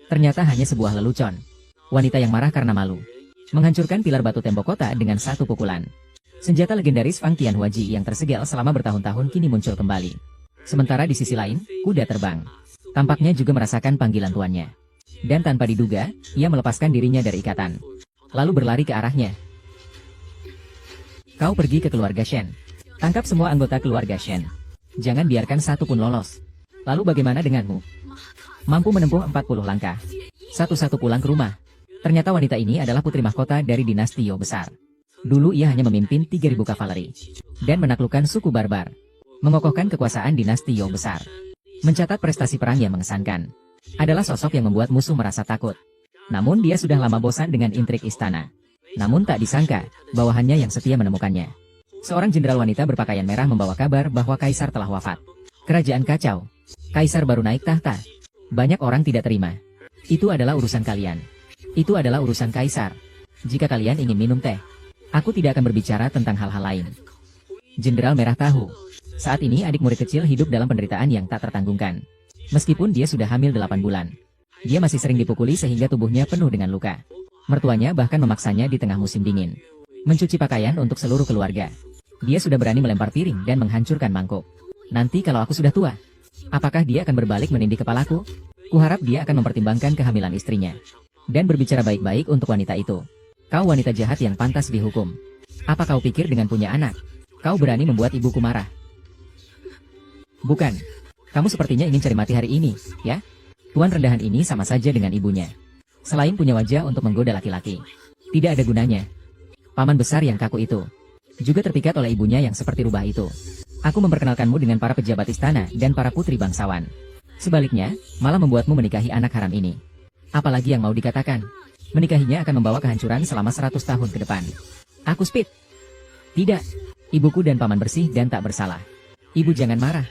Ternyata hanya sebuah lelucon. Wanita yang marah karena malu. Menghancurkan pilar batu tembok kota dengan satu pukulan. Senjata legendaris Fang Tianhuaji yang tersegel selama bertahun-tahun kini muncul kembali. Sementara di sisi lain, kuda terbang. Tampaknya juga merasakan panggilan tuannya. Dan tanpa diduga, ia melepaskan dirinya dari ikatan. Lalu berlari ke arahnya. Kau pergi ke keluarga Shen. Tangkap semua anggota keluarga Shen. Jangan biarkan satu pun lolos. Lalu bagaimana denganmu? Mampu menempuh 40 langkah. Satu-satu pulang ke rumah. Ternyata wanita ini adalah putri mahkota dari dinasti Yo besar. Dulu ia hanya memimpin 3.000 kavaleri. Dan menaklukkan suku barbar. Mengokohkan kekuasaan dinasti Yo besar. Mencatat prestasi perang yang mengesankan. Adalah sosok yang membuat musuh merasa takut. Namun dia sudah lama bosan dengan intrik istana. Namun tak disangka, bawahannya yang setia menemukannya. Seorang jenderal wanita berpakaian merah membawa kabar bahwa kaisar telah wafat. Kerajaan kacau. Kaisar baru naik tahta. Banyak orang tidak terima. Itu adalah urusan kalian. Itu adalah urusan kaisar. Jika kalian ingin minum teh, aku tidak akan berbicara tentang hal-hal lain. Jenderal Merah tahu. Saat ini adik murid kecil hidup dalam penderitaan yang tak tertanggungkan. Meskipun dia sudah hamil 8 bulan. Dia masih sering dipukuli sehingga tubuhnya penuh dengan luka. Mertuanya bahkan memaksanya di tengah musim dingin. Mencuci pakaian untuk seluruh keluarga. Dia sudah berani melempar piring dan menghancurkan mangkuk. Nanti kalau aku sudah tua, apakah dia akan berbalik menindih kepalaku? Kuharap dia akan mempertimbangkan kehamilan istrinya. Dan berbicara baik-baik untuk wanita itu. Kau wanita jahat yang pantas dihukum. Apa kau pikir dengan punya anak? Kau berani membuat ibuku marah? Bukan. Kamu sepertinya ingin cari mati hari ini, ya? Tuan rendahan ini sama saja dengan ibunya. Selain punya wajah untuk menggoda laki-laki, tidak ada gunanya. Paman besar yang kaku itu juga terpikat oleh ibunya yang seperti rubah itu. Aku memperkenalkanmu dengan para pejabat istana dan para putri bangsawan. Sebaliknya, malah membuatmu menikahi anak haram ini. Apalagi yang mau dikatakan? Menikahinya akan membawa kehancuran selama 100 tahun ke depan. Aku Speed. Tidak. Ibuku dan paman bersih dan tak bersalah. Ibu jangan marah.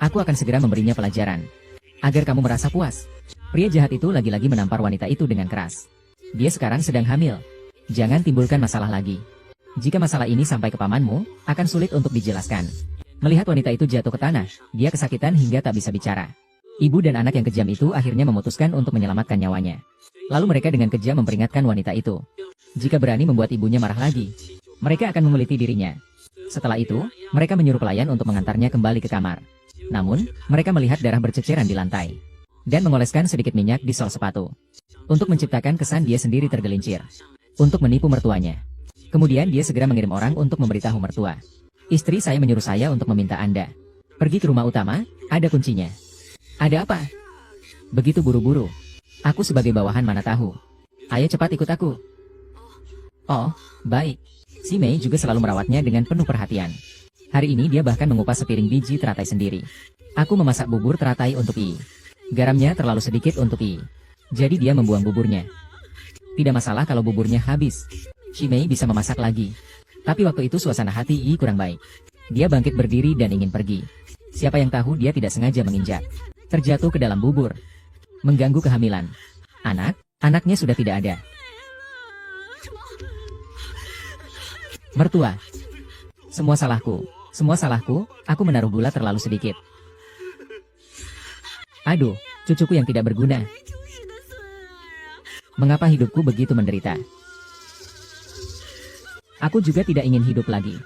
Aku akan segera memberinya pelajaran. Agar kamu merasa puas. Pria jahat itu lagi-lagi menampar wanita itu dengan keras. Dia sekarang sedang hamil. Jangan timbulkan masalah lagi. Jika masalah ini sampai ke pamanmu, akan sulit untuk dijelaskan. Melihat wanita itu jatuh ke tanah, dia kesakitan hingga tak bisa bicara. Ibu dan anak yang kejam itu akhirnya memutuskan untuk menyelamatkan nyawanya. Lalu mereka dengan kejam memperingatkan wanita itu. Jika berani membuat ibunya marah lagi, mereka akan menguliti dirinya. Setelah itu, mereka menyuruh pelayan untuk mengantarnya kembali ke kamar. Namun, mereka melihat darah berceceran di lantai. Dan mengoleskan sedikit minyak di sol sepatu. Untuk menciptakan kesan dia sendiri tergelincir. Untuk menipu mertuanya. Kemudian dia segera mengirim orang untuk memberitahu mertua. Istri saya menyuruh saya untuk meminta Anda pergi ke rumah utama, ada kuncinya. Ada apa? Begitu buru-buru. Aku sebagai bawahan mana tahu. Ayo cepat ikut aku. Oh, baik. Si Mei juga selalu merawatnya dengan penuh perhatian. Hari ini dia bahkan mengupas sepiring biji teratai sendiri. Aku memasak bubur teratai untuk I. Garamnya terlalu sedikit untuk I. Jadi dia membuang buburnya. Tidak masalah kalau buburnya habis. Si Mei bisa memasak lagi. Tapi waktu itu suasana hati I kurang baik. Dia bangkit berdiri dan ingin pergi. Siapa yang tahu dia tidak sengaja menginjak. Terjatuh ke dalam bubur. Mengganggu kehamilan. Anaknya sudah tidak ada. Mertua. Semua salahku, aku menaruh gula terlalu sedikit. Aduh, cucuku yang tidak berguna. Mengapa hidupku begitu menderita? Aku juga tidak ingin hidup lagi.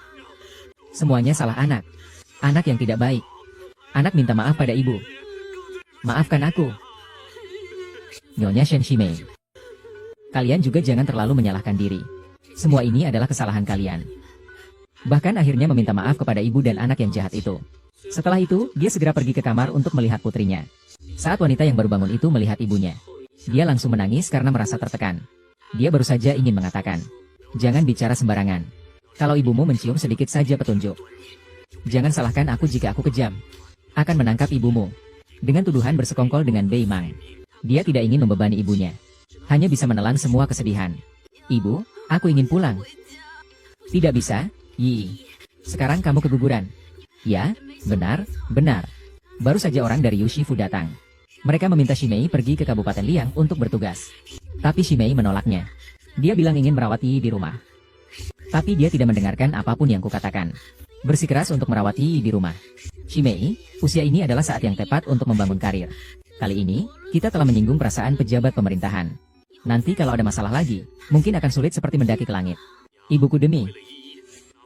Semuanya salah anak. Anak yang tidak baik. Anak minta maaf pada ibu. Maafkan aku. Nyonya Shen Shimei. Kalian juga jangan terlalu menyalahkan diri. Semua ini adalah kesalahan kalian. Bahkan akhirnya meminta maaf kepada ibu dan anak yang jahat itu. Setelah itu, dia segera pergi ke kamar untuk melihat putrinya. Saat wanita yang baru bangun itu melihat ibunya, dia langsung menangis karena merasa tertekan. Dia baru saja ingin mengatakan, jangan bicara sembarangan. Kalau ibumu mencium sedikit saja petunjuk. Jangan salahkan aku jika aku kejam. Akan menangkap ibumu. Dengan tuduhan bersekongkol dengan Bei Mang. Dia tidak ingin membebani ibunya. Hanya bisa menelan semua kesedihan. Ibu, aku ingin pulang. Tidak bisa. Yi, sekarang kamu keguguran. Ya, benar. Baru saja orang dari Yushifu datang. Mereka meminta Shimei pergi ke Kabupaten Liang untuk bertugas. Tapi Shimei menolaknya. Dia bilang ingin merawat Yi di rumah. Tapi dia tidak mendengarkan apapun yang kukatakan. Bersikeras untuk merawat Yi di rumah. Shimei, usia ini adalah saat yang tepat untuk membangun karir. Kali ini, kita telah menyinggung perasaan pejabat pemerintahan. Nanti kalau ada masalah lagi, mungkin akan sulit seperti mendaki ke langit. Ibuku demi.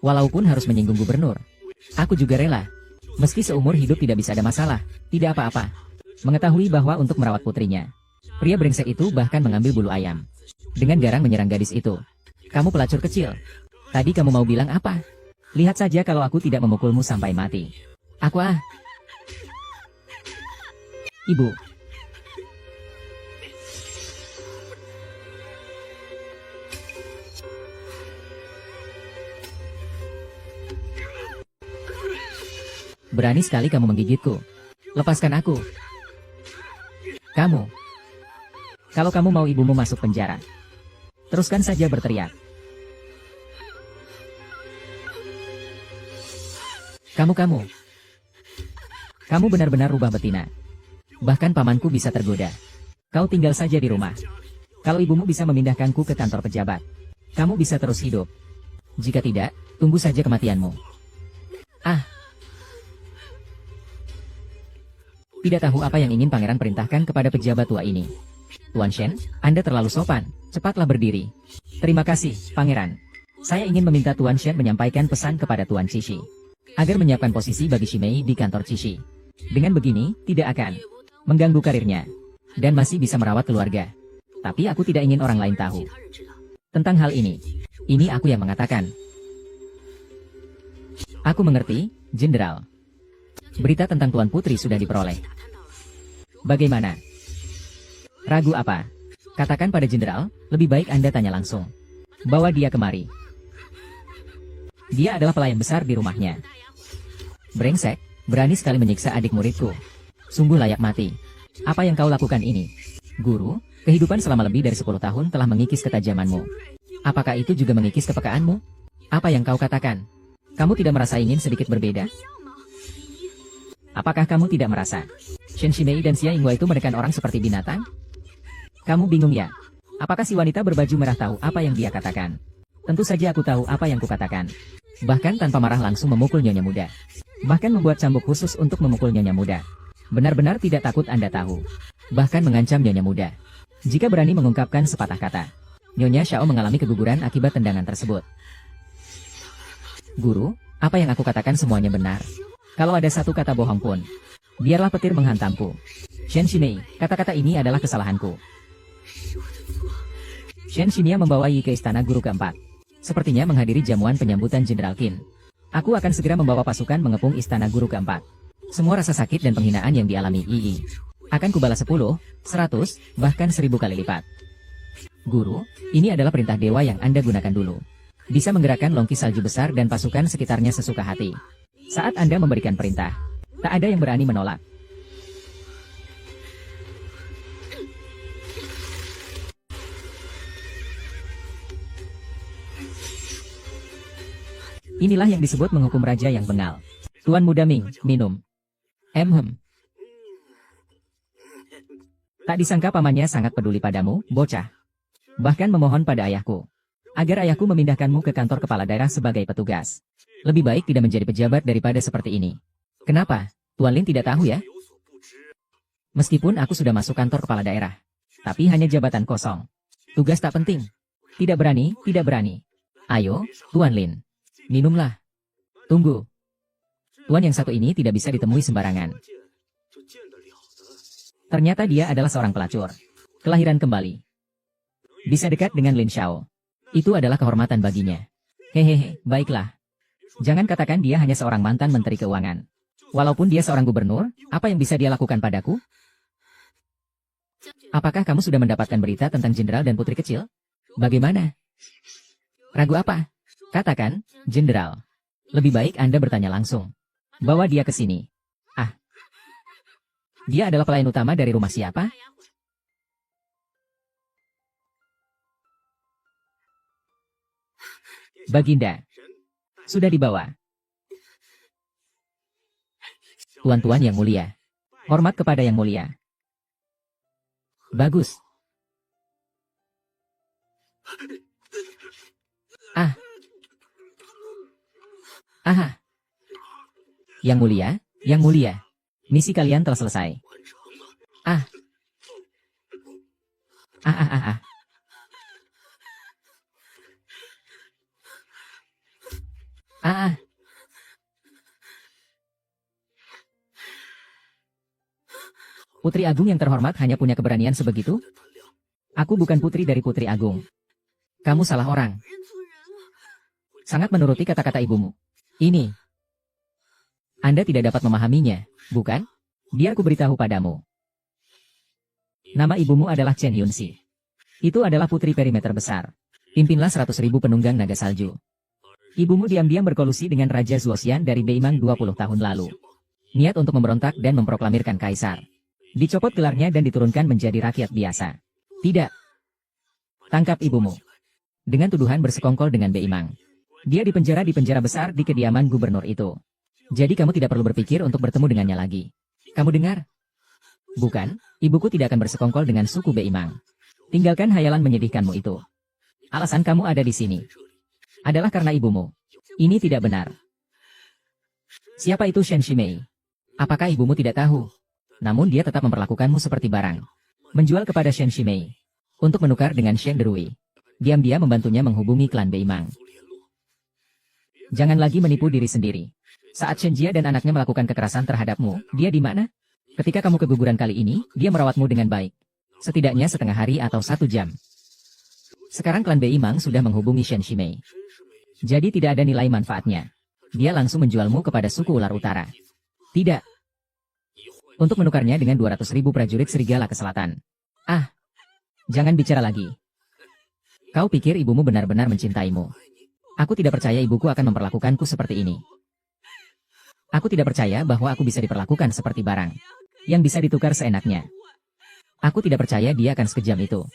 Walaupun harus menyinggung gubernur, aku juga rela. Meski seumur hidup tidak bisa ada masalah, tidak apa-apa. Mengetahui bahwa untuk merawat putrinya, pria brengsek itu bahkan mengambil bulu ayam. Dengan garang menyerang gadis itu. Kamu pelacur kecil. Tadi kamu mau bilang apa? Lihat saja kalau aku tidak memukulmu sampai mati. Aku Ibu. Berani sekali kamu menggigitku. Lepaskan aku. Kamu. Kalau kamu mau ibumu masuk penjara, teruskan saja berteriak. Kamu benar-benar rubah betina. Bahkan pamanku bisa tergoda. Kau tinggal saja di rumah. Kalau ibumu bisa memindahkanku ke kantor pejabat, kamu bisa terus hidup. Jika tidak, tunggu saja kematianmu. Tidak tahu apa yang ingin pangeran perintahkan kepada pejabat tua ini. Tuan Shen, Anda terlalu sopan. Cepatlah berdiri. Terima kasih, pangeran. Saya ingin meminta Tuan Shen menyampaikan pesan kepada Tuan Cishi agar menyiapkan posisi bagi Shimei di kantor Cishi. Dengan begini, tidak akan mengganggu karirnya dan masih bisa merawat keluarga. Tapi aku tidak ingin orang lain tahu tentang hal ini. Ini aku yang mengatakan. Aku mengerti, Jenderal. Berita tentang Tuan Putri sudah diperoleh. Bagaimana? Ragu apa? Katakan pada Jenderal, lebih baik Anda tanya langsung. Bawa dia kemari. Dia adalah pelayan besar di rumahnya. Brengsek, berani sekali menyiksa adik muridku. Sungguh layak mati. Apa yang kau lakukan ini? Guru, kehidupan selama lebih dari 10 tahun telah mengikis ketajamanmu. Apakah itu juga mengikis kepekaanmu? Apa yang kau katakan? Kamu tidak merasa ingin sedikit berbeda? Apakah kamu tidak merasa Shen Shimei dan Xia Yinghua itu menekan orang seperti binatang? Kamu bingung ya? Apakah si wanita berbaju merah tahu apa yang dia katakan? Tentu saja aku tahu apa yang kukatakan. Bahkan tanpa marah langsung memukul nyonya muda. Bahkan membuat cambuk khusus untuk memukul nyonya muda. Benar-benar tidak takut Anda tahu. Bahkan mengancam nyonya muda. Jika berani mengungkapkan sepatah kata, Nyonya Xiao mengalami keguguran akibat tendangan tersebut. Guru, apa yang aku katakan semuanya benar. Kalau ada satu kata bohong pun, biarlah petir menghantamku. Shen Shimei, kata-kata ini adalah kesalahanku. Shen Shinya membawa Yi ke istana guru keempat. Sepertinya menghadiri jamuan penyambutan Jenderal Qin. Aku akan segera membawa pasukan mengepung istana guru keempat. Semua rasa sakit dan penghinaan yang dialami Yi akan kubalas 10, 100, bahkan 1000 kali lipat. Guru, ini adalah perintah dewa yang Anda gunakan dulu. Bisa menggerakkan longki salju besar dan pasukan sekitarnya sesuka hati. Saat Anda memberikan perintah, tak ada yang berani menolak. Inilah yang disebut menghukum raja yang bengal. Tuan Muda Ming, minum. Tak disangka pamannya sangat peduli padamu, bocah. Bahkan memohon pada ayahku, agar ayahku memindahkanmu ke kantor kepala daerah sebagai petugas. Lebih baik tidak menjadi pejabat daripada seperti ini. Kenapa? Tuan Lin tidak tahu ya? Meskipun aku sudah masuk kantor kepala daerah, tapi hanya jabatan kosong. Tugas tak penting. Tidak berani, tidak berani. Ayo, Tuan Lin. Minumlah. Tunggu. Tuan yang satu ini tidak bisa ditemui sembarangan. Ternyata dia adalah seorang pelacur. Kelahiran kembali. Bisa dekat dengan Lin Xiao. Itu adalah kehormatan baginya. Hehehe, baiklah. Jangan katakan dia hanya seorang mantan menteri keuangan. Walaupun dia seorang gubernur, apa yang bisa dia lakukan padaku? Apakah kamu sudah mendapatkan berita tentang jenderal dan putri kecil? Bagaimana? Ragu apa? Katakan, Jenderal. Lebih baik Anda bertanya langsung. Bawa dia ke sini. Dia adalah pelayan utama dari rumah siapa? Baginda. Sudah dibawa. Tuan-tuan yang mulia. Hormat kepada yang mulia. Bagus. Yang mulia, misi kalian telah selesai. Ah, ah, ah, ah, ah. Ah, ah. Putri Agung yang terhormat hanya punya keberanian sebegitu? Aku bukan putri dari Putri Agung. Kamu salah orang. Sangat menuruti kata-kata ibumu. Ini. Anda tidak dapat memahaminya, bukan? Biar ku beritahu padamu. Nama ibumu adalah Chen Yunxi. Itu adalah putri perimeter besar. Pimpinlah 100.000 penunggang naga salju. Ibumu diam-diam berkolusi dengan Raja Zuoxian dari Beimang 20 tahun lalu. Niat untuk memberontak dan memproklamirkan kaisar. Dicopot gelarnya dan diturunkan menjadi rakyat biasa. Tidak. Tangkap ibumu. Dengan tuduhan bersekongkol dengan Beimang. Dia dipenjara di penjara besar di kediaman gubernur itu. Jadi kamu tidak perlu berpikir untuk bertemu dengannya lagi. Kamu dengar? Bukan, ibuku tidak akan bersekongkol dengan suku Beimang. Tinggalkan hayalan menyedihkanmu itu. Alasan kamu ada di sini adalah karena ibumu. Ini tidak benar. Siapa itu Shen Shimei? Apakah ibumu tidak tahu? Namun dia tetap memperlakukanmu seperti barang. Menjual kepada Shen Shimei untuk menukar dengan Shen Derui. Diam-diam membantunya menghubungi klan Beimang. Jangan lagi menipu diri sendiri. Saat Shen Jia dan anaknya melakukan kekerasan terhadapmu, dia di mana? Ketika kamu keguguran kali ini, dia merawatmu dengan baik. Setidaknya setengah hari atau 1 jam. Sekarang klan Beimang sudah menghubungi Shen Shimei. Jadi tidak ada nilai manfaatnya. Dia langsung menjualmu kepada suku ular utara. Tidak. Untuk menukarnya dengan 200.000 prajurit serigala ke selatan. Ah, jangan bicara lagi. Kau pikir ibumu benar-benar mencintaimu? Aku tidak percaya ibuku akan memperlakukanku seperti ini. Aku tidak percaya bahwa aku bisa diperlakukan seperti barang yang bisa ditukar seenaknya. Aku tidak percaya dia akan sekejam itu.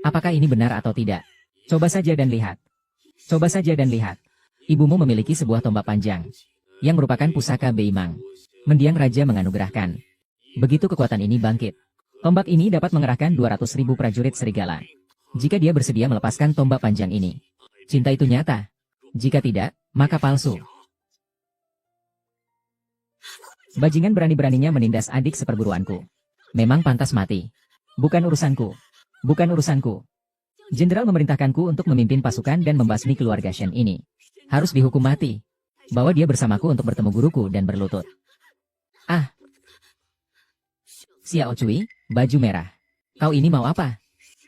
Apakah ini benar atau tidak? Coba saja dan lihat. Coba saja dan lihat. Ibumu memiliki sebuah tombak panjang yang merupakan pusaka Beimang. Mendiang Raja menganugerahkan. Begitu kekuatan ini bangkit, tombak ini dapat mengerahkan 200.000 prajurit serigala. Jika dia bersedia melepaskan tombak panjang ini. Cinta itu nyata. Jika tidak, maka palsu. Bajingan berani-beraninya menindas adik seperguruanku. Memang pantas mati. Bukan urusanku. Bukan urusanku. Jenderal memerintahkanku untuk memimpin pasukan dan membasmi keluarga Shen ini. Harus dihukum mati. Bawa dia bersamaku untuk bertemu guruku dan berlutut. Ah. Xiao Cui, baju merah. Kau ini mau apa?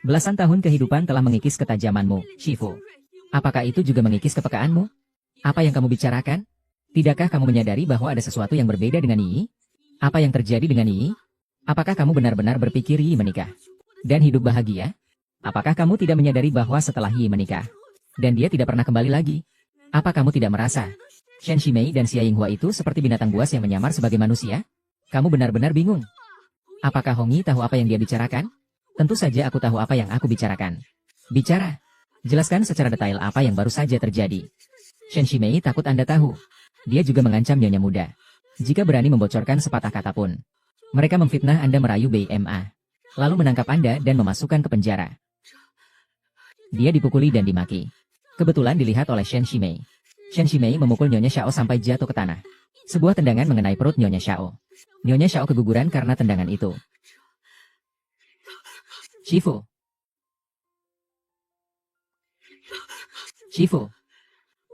Belasan tahun kehidupan telah mengikis ketajamanmu, Shifu. Apakah itu juga mengikis kepekaanmu? Apa yang kamu bicarakan? Tidakkah kamu menyadari bahwa ada sesuatu yang berbeda dengan Yi? Apa yang terjadi dengan Yi? Apakah kamu benar-benar berpikir Yi menikah dan hidup bahagia? Apakah kamu tidak menyadari bahwa setelah Yi menikah dan dia tidak pernah kembali lagi? Apa kamu tidak merasa Shen Shimei dan Xia Yinghua itu seperti binatang buas yang menyamar sebagai manusia? Kamu benar-benar bingung. Apakah Hong Yi tahu apa yang dia bicarakan? Tentu saja aku tahu apa yang aku bicarakan. Bicara. Jelaskan secara detail apa yang baru saja terjadi. Shen Shimei takut Anda tahu. Dia juga mengancam nyonya muda. Jika berani membocorkan sepatah kata pun. Mereka memfitnah Anda merayu BMA. Lalu menangkap Anda dan memasukkan ke penjara. Dia dipukuli dan dimaki. Kebetulan dilihat oleh Shen Shimei. Shen Shimei memukul Nyonya Xiao sampai jatuh ke tanah. Sebuah tendangan mengenai perut Nyonya Xiao. Nyonya Xiao keguguran karena tendangan itu. Shifu. Shifu.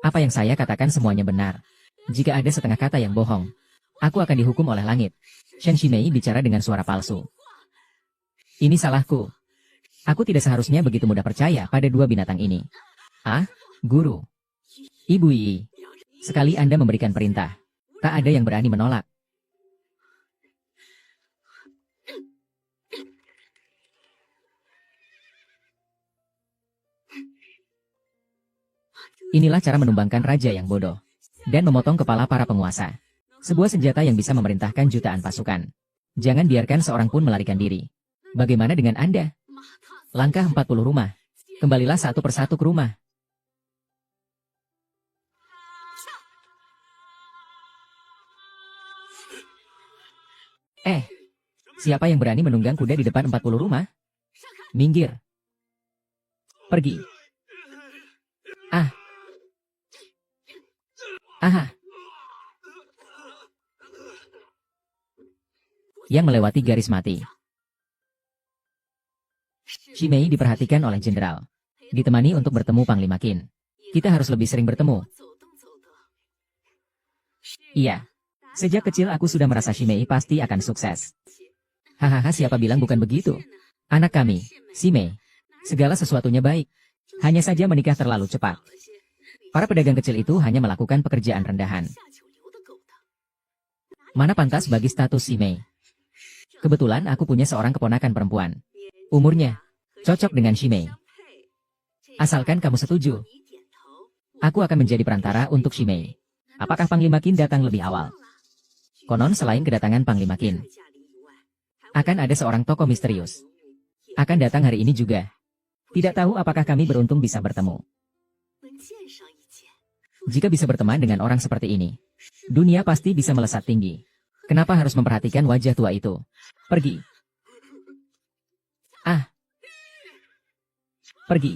Apa yang saya katakan semuanya benar. Jika ada setengah kata yang bohong, aku akan dihukum oleh langit. Shen Shimei bicara dengan suara palsu. Ini salahku. Aku tidak seharusnya begitu mudah percaya pada dua binatang ini. Ah, guru. Ibu Yi. Sekali Anda memberikan perintah, tak ada yang berani menolak. Inilah cara menumbangkan raja yang bodoh dan memotong kepala para penguasa. Sebuah senjata yang bisa memerintahkan jutaan pasukan. Jangan biarkan seorang pun melarikan diri. Bagaimana dengan Anda? Langkah 40 rumah. Kembalilah satu persatu ke rumah. Siapa yang berani menunggang kuda di depan 40 rumah? Minggir. Pergi. Ah. Aha. Yang melewati garis mati. Shimei diperhatikan oleh jenderal. Ditemani untuk bertemu Panglima Qin. Kita harus lebih sering bertemu. Iya. Sejak kecil aku sudah merasa Shimei pasti akan sukses. Hahaha, siapa bilang bukan begitu? Anak kami, Shimei. Segala sesuatunya baik. Hanya saja menikah terlalu cepat. Para pedagang kecil itu hanya melakukan pekerjaan rendahan. Mana pantas bagi status Shimei? Kebetulan aku punya seorang keponakan perempuan. Umurnya cocok dengan Shimei. Asalkan kamu setuju, aku akan menjadi perantara untuk Shimei. Apakah Panglima Qin datang lebih awal? Konon selain kedatangan Panglima Qin, akan ada seorang tokoh misterius. Akan datang hari ini juga. Tidak tahu apakah kami beruntung bisa bertemu. Jika bisa berteman dengan orang seperti ini, dunia pasti bisa melesat tinggi. Kenapa harus memperhatikan wajah tua itu? Pergi. Pergi.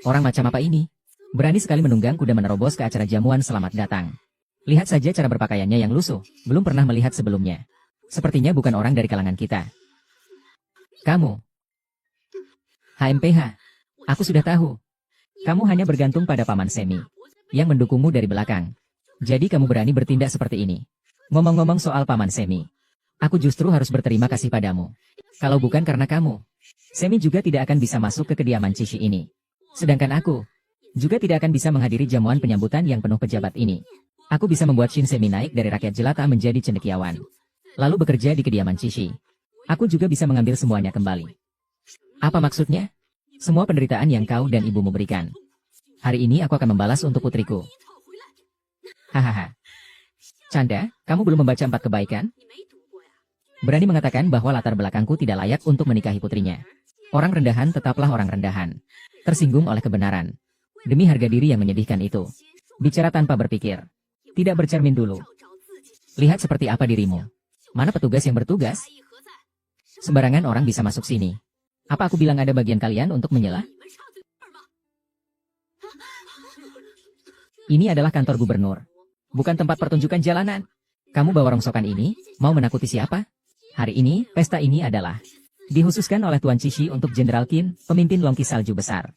Orang macam apa ini? Berani sekali menunggang kuda menerobos ke acara jamuan selamat datang. Lihat saja cara berpakaiannya yang lusuh, belum pernah melihat sebelumnya. Sepertinya bukan orang dari kalangan kita. Kamu. HMPH. Aku sudah tahu. Kamu hanya bergantung pada Paman Semi, yang mendukungmu dari belakang. Jadi kamu berani bertindak seperti ini. Ngomong-ngomong soal Paman Semi, aku justru harus berterima kasih padamu. Kalau bukan karena kamu, Semi juga tidak akan bisa masuk ke kediaman Cici ini. Sedangkan aku juga tidak akan bisa menghadiri jamuan penyambutan yang penuh pejabat ini. Aku bisa membuat Shin Semi naik dari rakyat jelata menjadi cendekiawan, lalu bekerja di kediaman Cici. Aku juga bisa mengambil semuanya kembali. Apa maksudnya? Semua penderitaan yang kau dan ibumu berikan. Hari ini aku akan membalas untuk putriku. Hahaha. Canda, kamu belum membaca 4 kebaikan? Berani mengatakan bahwa latar belakangku tidak layak untuk menikahi putrinya. Orang rendahan tetaplah orang rendahan. Tersinggung oleh kebenaran. Demi harga diri yang menyedihkan itu. Bicara tanpa berpikir. Tidak bercermin dulu. Lihat seperti apa dirimu. Mana petugas yang bertugas? Sembarangan orang bisa masuk sini. Apa aku bilang ada bagian kalian untuk menyela? Ini adalah kantor gubernur. Bukan tempat pertunjukan jalanan. Kamu bawa rongsokan ini, mau menakuti siapa? Hari ini, pesta ini adalah dikhususkan oleh Tuan Cici untuk Jenderal Qin, pemimpin Longki Salju Besar.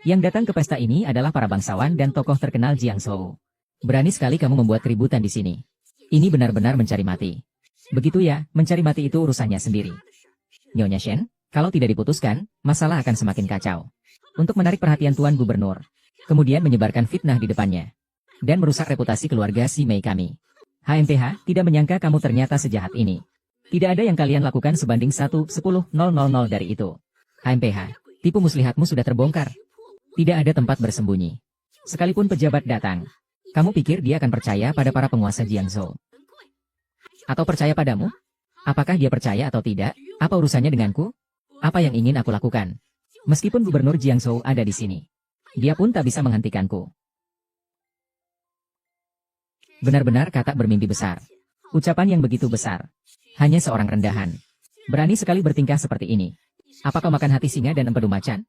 Yang datang ke pesta ini adalah para bangsawan dan tokoh terkenal Jiangzhou. Berani sekali kamu membuat keributan di sini. Ini benar-benar mencari mati. Begitu ya, mencari mati itu urusannya sendiri. Nyonya Shen, kalau tidak diputuskan, masalah akan semakin kacau. Untuk menarik perhatian Tuan Gubernur, kemudian menyebarkan fitnah di depannya, dan merusak reputasi keluarga si Mei kami. HMPH tidak menyangka kamu ternyata sejahat ini. Tidak ada yang kalian lakukan sebanding 1/10,000 dari itu. HMPH, tipu muslihatmu sudah terbongkar. Tidak ada tempat bersembunyi. Sekalipun pejabat datang, kamu pikir dia akan percaya pada para penguasa Jiangzhou? Atau percaya padamu? Apakah dia percaya atau tidak? Apa urusannya denganku? Apa yang ingin aku lakukan? Meskipun gubernur Jiangzhou ada di sini, dia pun tak bisa menghentikanku. Benar-benar kata bermimpi besar. Ucapan yang begitu besar. Hanya seorang rendahan. Berani sekali bertingkah seperti ini. Apa kau makan hati singa dan empedu macan?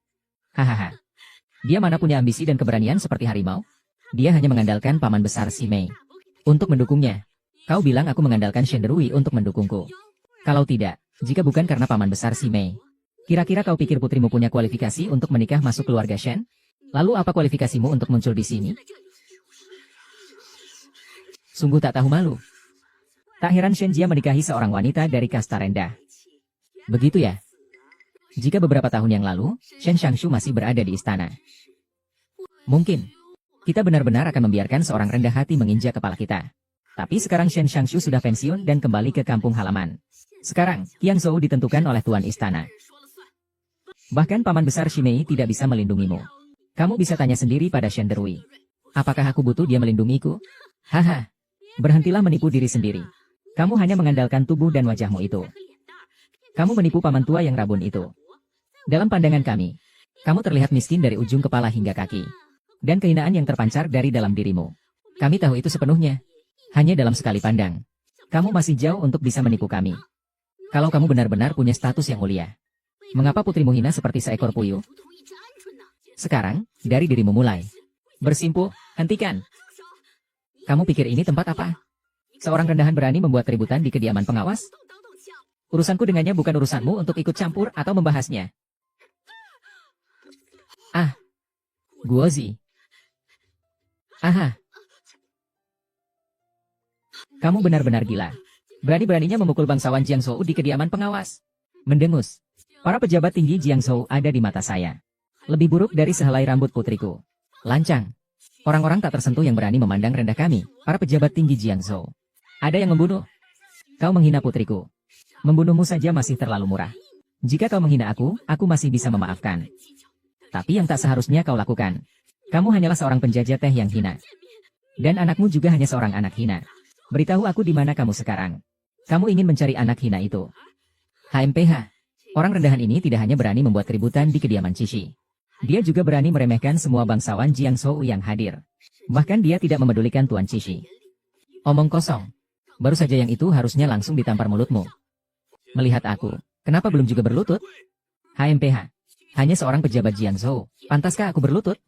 Hahaha. Dia mana punya ambisi dan keberanian seperti harimau? Dia hanya mengandalkan paman besar si Mei untuk mendukungnya. Kau bilang aku mengandalkan Shenderui untuk mendukungku. Kalau tidak, jika bukan karena paman besar si Mei, kira-kira kau pikir putrimu punya kualifikasi untuk menikah masuk keluarga Shen? Lalu apa kualifikasimu untuk muncul di sini? Sungguh tak tahu malu. Tak heran Shen Jia menikahi seorang wanita dari kasta rendah. Begitu ya? Jika beberapa tahun yang lalu, Shen Shangshu masih berada di istana, mungkin kita benar-benar akan membiarkan seorang rendah hati menginjak kepala kita. Tapi sekarang Shen Shangshu sudah pensiun dan kembali ke kampung halaman. Sekarang, Jiangzhou ditentukan oleh tuan istana. Bahkan paman besar Shimei tidak bisa melindungimu. Kamu bisa tanya sendiri pada Shenderui. Apakah aku butuh dia melindungiku? Haha. Berhentilah menipu diri sendiri. Kamu hanya mengandalkan tubuh dan wajahmu itu. Kamu menipu paman tua yang rabun itu. Dalam pandangan kami, kamu terlihat miskin dari ujung kepala hingga kaki. Dan kehinaan yang terpancar dari dalam dirimu. Kami tahu itu sepenuhnya. Hanya dalam sekali pandang. Kamu masih jauh untuk bisa menipu kami. Kalau kamu benar-benar punya status yang mulia, mengapa putrimu hina seperti seekor puyuh? Sekarang, dari dirimu mulai. Bersimpuh, hentikan. Kamu pikir ini tempat apa? Seorang rendahan berani membuat keributan di kediaman pengawas? Urusanku dengannya bukan urusanmu untuk ikut campur atau membahasnya. Ah, Guozi. Aha. Kamu benar-benar gila. Berani-beraninya memukul bangsawan Jiangzhou di kediaman pengawas. Mendengus. Para pejabat tinggi Jiangzhou ada di mata saya. Lebih buruk dari sehelai rambut putriku. Lancang. Orang-orang tak tersentuh yang berani memandang rendah kami, para pejabat tinggi Jiangzhou. Ada yang membunuh. Kau menghina putriku. Membunuhmu saja masih terlalu murah. Jika kau menghina aku masih bisa memaafkan. Tapi yang tak seharusnya kau lakukan. Kamu hanyalah seorang penjajah teh yang hina. Dan anakmu juga hanya seorang anak hina. Beritahu aku di mana kamu sekarang. Kamu ingin mencari anak hina itu. HMPH. Orang rendahan ini tidak hanya berani membuat keributan di kediaman Cici. Dia juga berani meremehkan semua bangsawan Jiangzhou yang hadir. Bahkan dia tidak memedulikan Tuan Cici. Omong kosong. Baru saja yang itu harusnya langsung ditampar mulutmu. Melihat aku, kenapa belum juga berlutut? HMPH. Hanya seorang pejabat Jiangzhou. Pantaskah aku berlutut?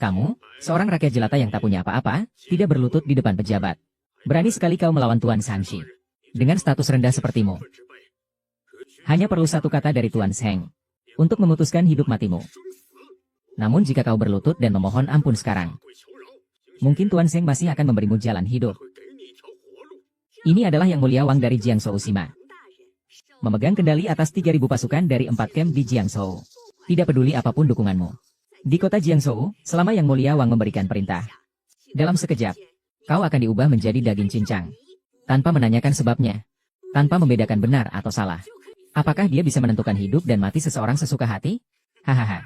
Kamu, seorang rakyat jelata yang tak punya apa-apa, tidak berlutut di depan pejabat. Berani sekali kau melawan Tuan Sanxi. Dengan status rendah sepertimu. Hanya perlu satu kata dari Tuan Sheng untuk memutuskan hidup matimu. Namun jika kau berlutut dan memohon ampun sekarang, mungkin Tuan Sheng masih akan memberimu jalan hidup. Ini adalah Yang Mulia Wang dari Jiangzhou Sima. Memegang kendali atas 3.000 pasukan dari 4 camp di Jiangzhou. Tidak peduli apapun dukunganmu. Di kota Jiangzhou, selama Yang Mulia Wang memberikan perintah, dalam sekejap, kau akan diubah menjadi daging cincang. Tanpa menanyakan sebabnya. Tanpa membedakan benar atau salah. Apakah dia bisa menentukan hidup dan mati seseorang sesuka hati? Hahaha.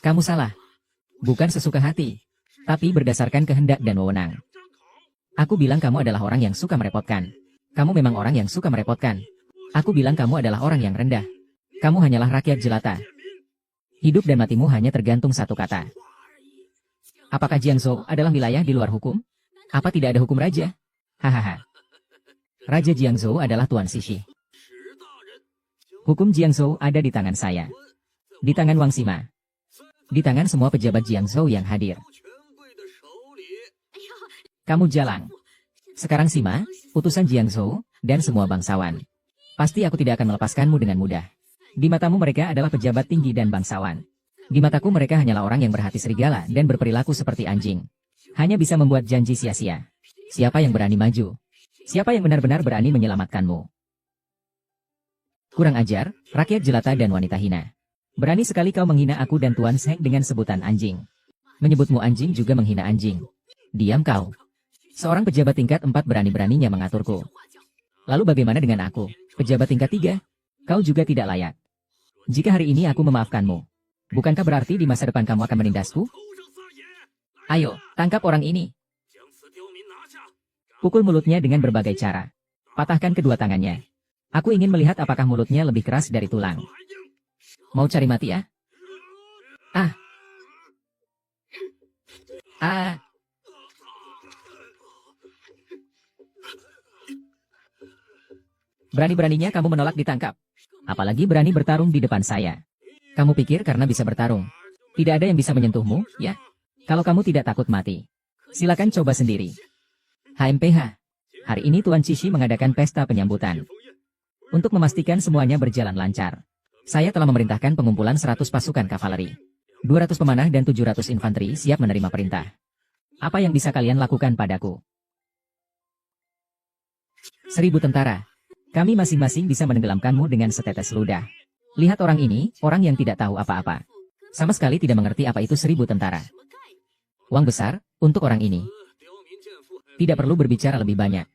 Kamu salah. Bukan sesuka hati. Tapi berdasarkan kehendak dan wewenang. Aku bilang kamu adalah orang yang suka merepotkan. Kamu memang orang yang suka merepotkan. Aku bilang kamu adalah orang yang rendah. Kamu hanyalah rakyat jelata. Hidup dan matimu hanya tergantung satu kata. Apakah Jiangzhou adalah wilayah di luar hukum? Apa tidak ada hukum raja? Hahaha. Raja Jiangzhou adalah Tuan Cici. Hukum Jiangzhou ada di tangan saya. Di tangan Wang Sima. Di tangan semua pejabat Jiangzhou yang hadir. Kamu jalang. Sekarang Sima, utusan Jiangzhou, dan semua bangsawan. Pasti aku tidak akan melepaskanmu dengan mudah. Di matamu mereka adalah pejabat tinggi dan bangsawan. Di mataku mereka hanyalah orang yang berhati serigala dan berperilaku seperti anjing. Hanya bisa membuat janji sia-sia. Siapa yang berani maju? Siapa yang benar-benar berani menyelamatkanmu? Kurang ajar, rakyat jelata dan wanita hina. Berani sekali kau menghina aku dan Tuan Sheng dengan sebutan anjing. Menyebutmu anjing juga menghina anjing. Diam kau. Seorang pejabat tingkat 4 berani-beraninya mengaturku. Lalu bagaimana dengan aku, pejabat tingkat 3? Kau juga tidak layak. Jika hari ini aku memaafkanmu, bukankah berarti di masa depan kamu akan menindasku? Ayo, tangkap orang ini. Pukul mulutnya dengan berbagai cara. Patahkan kedua tangannya. Aku ingin melihat apakah mulutnya lebih keras dari tulang. Mau cari mati ya? Ah. Ah. Berani-beraninya kamu menolak ditangkap. Apalagi berani bertarung di depan saya. Kamu pikir karena bisa bertarung, tidak ada yang bisa menyentuhmu, ya? Kalau kamu tidak takut mati, silakan coba sendiri. HMPH. Hari ini Tuan Cici mengadakan pesta penyambutan. Untuk memastikan semuanya berjalan lancar, saya telah memerintahkan pengumpulan 100 pasukan kavaleri. 200 pemanah dan 700 infanteri siap menerima perintah. Apa yang bisa kalian lakukan padaku? 1000 tentara. Kami masing-masing bisa menenggelamkanmu dengan setetes ludah. Lihat orang ini, orang yang tidak tahu apa-apa. Sama sekali tidak mengerti apa itu 1000 tentara. Uang besar, untuk orang ini. Tidak perlu berbicara lebih banyak.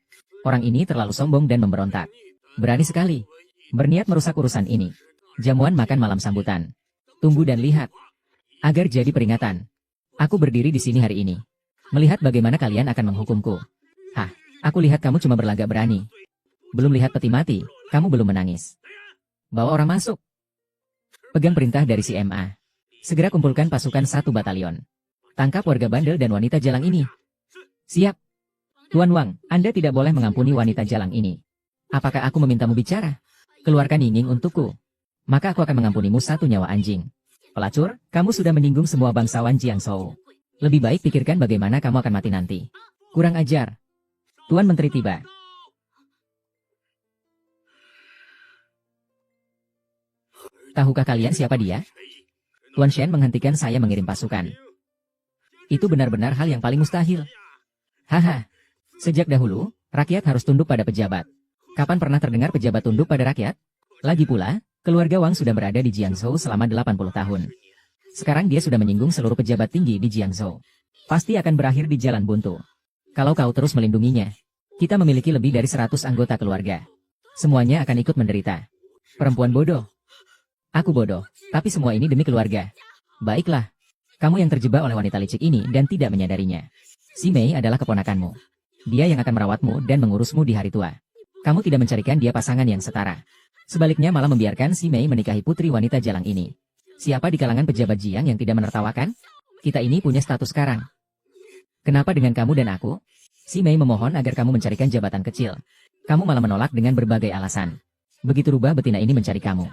Orang ini terlalu sombong dan memberontak. Berani sekali. Berniat merusak urusan ini. Jamuan makan malam sambutan. Tunggu dan lihat. Agar jadi peringatan. Aku berdiri di sini hari ini. Melihat bagaimana kalian akan menghukumku. Hah, aku lihat kamu cuma berlagak berani. Belum lihat peti mati, kamu belum menangis. Bawa orang masuk. Pegang perintah dari CMA. Segera kumpulkan pasukan 1 batalion. Tangkap warga bandel dan wanita jalang ini. Siap. Tuan Wang, Anda tidak boleh mengampuni wanita jalang ini. Apakah aku memintamu bicara? Keluarkan yinging untukku. Maka aku akan mengampunimu 1 nyawa anjing. Pelacur, kamu sudah menyinggung semua bangsawan Jiangzhou. Lebih baik pikirkan bagaimana kamu akan mati nanti. Kurang ajar. Tuan Menteri tiba. Tahukah kalian siapa dia? Tuan Shen menghentikan saya mengirim pasukan. Itu benar-benar hal yang paling mustahil. Haha. Sejak dahulu, rakyat harus tunduk pada pejabat. Kapan pernah terdengar pejabat tunduk pada rakyat? Lagi pula, keluarga Wang sudah berada di Jiangzhou selama 80 tahun. Sekarang dia sudah menyinggung seluruh pejabat tinggi di Jiangzhou. Pasti akan berakhir di jalan buntu. Kalau kau terus melindunginya, kita memiliki lebih dari 100 anggota keluarga. Semuanya akan ikut menderita. Perempuan bodoh. Aku bodoh, tapi semua ini demi keluarga. Baiklah, kamu yang terjebak oleh wanita licik ini dan tidak menyadarinya. Si Mei adalah keponakanmu. Dia yang akan merawatmu dan mengurusmu di hari tua. Kamu tidak mencarikan dia pasangan yang setara. Sebaliknya malah membiarkan si Mei menikahi putri wanita jalang ini. Siapa di kalangan pejabat Jiang yang tidak menertawakan? Kita ini punya status sekarang. Kenapa dengan kamu dan aku? Si Mei memohon agar kamu mencarikan jabatan kecil. Kamu malah menolak dengan berbagai alasan. Begitu rubah betina ini mencari kamu.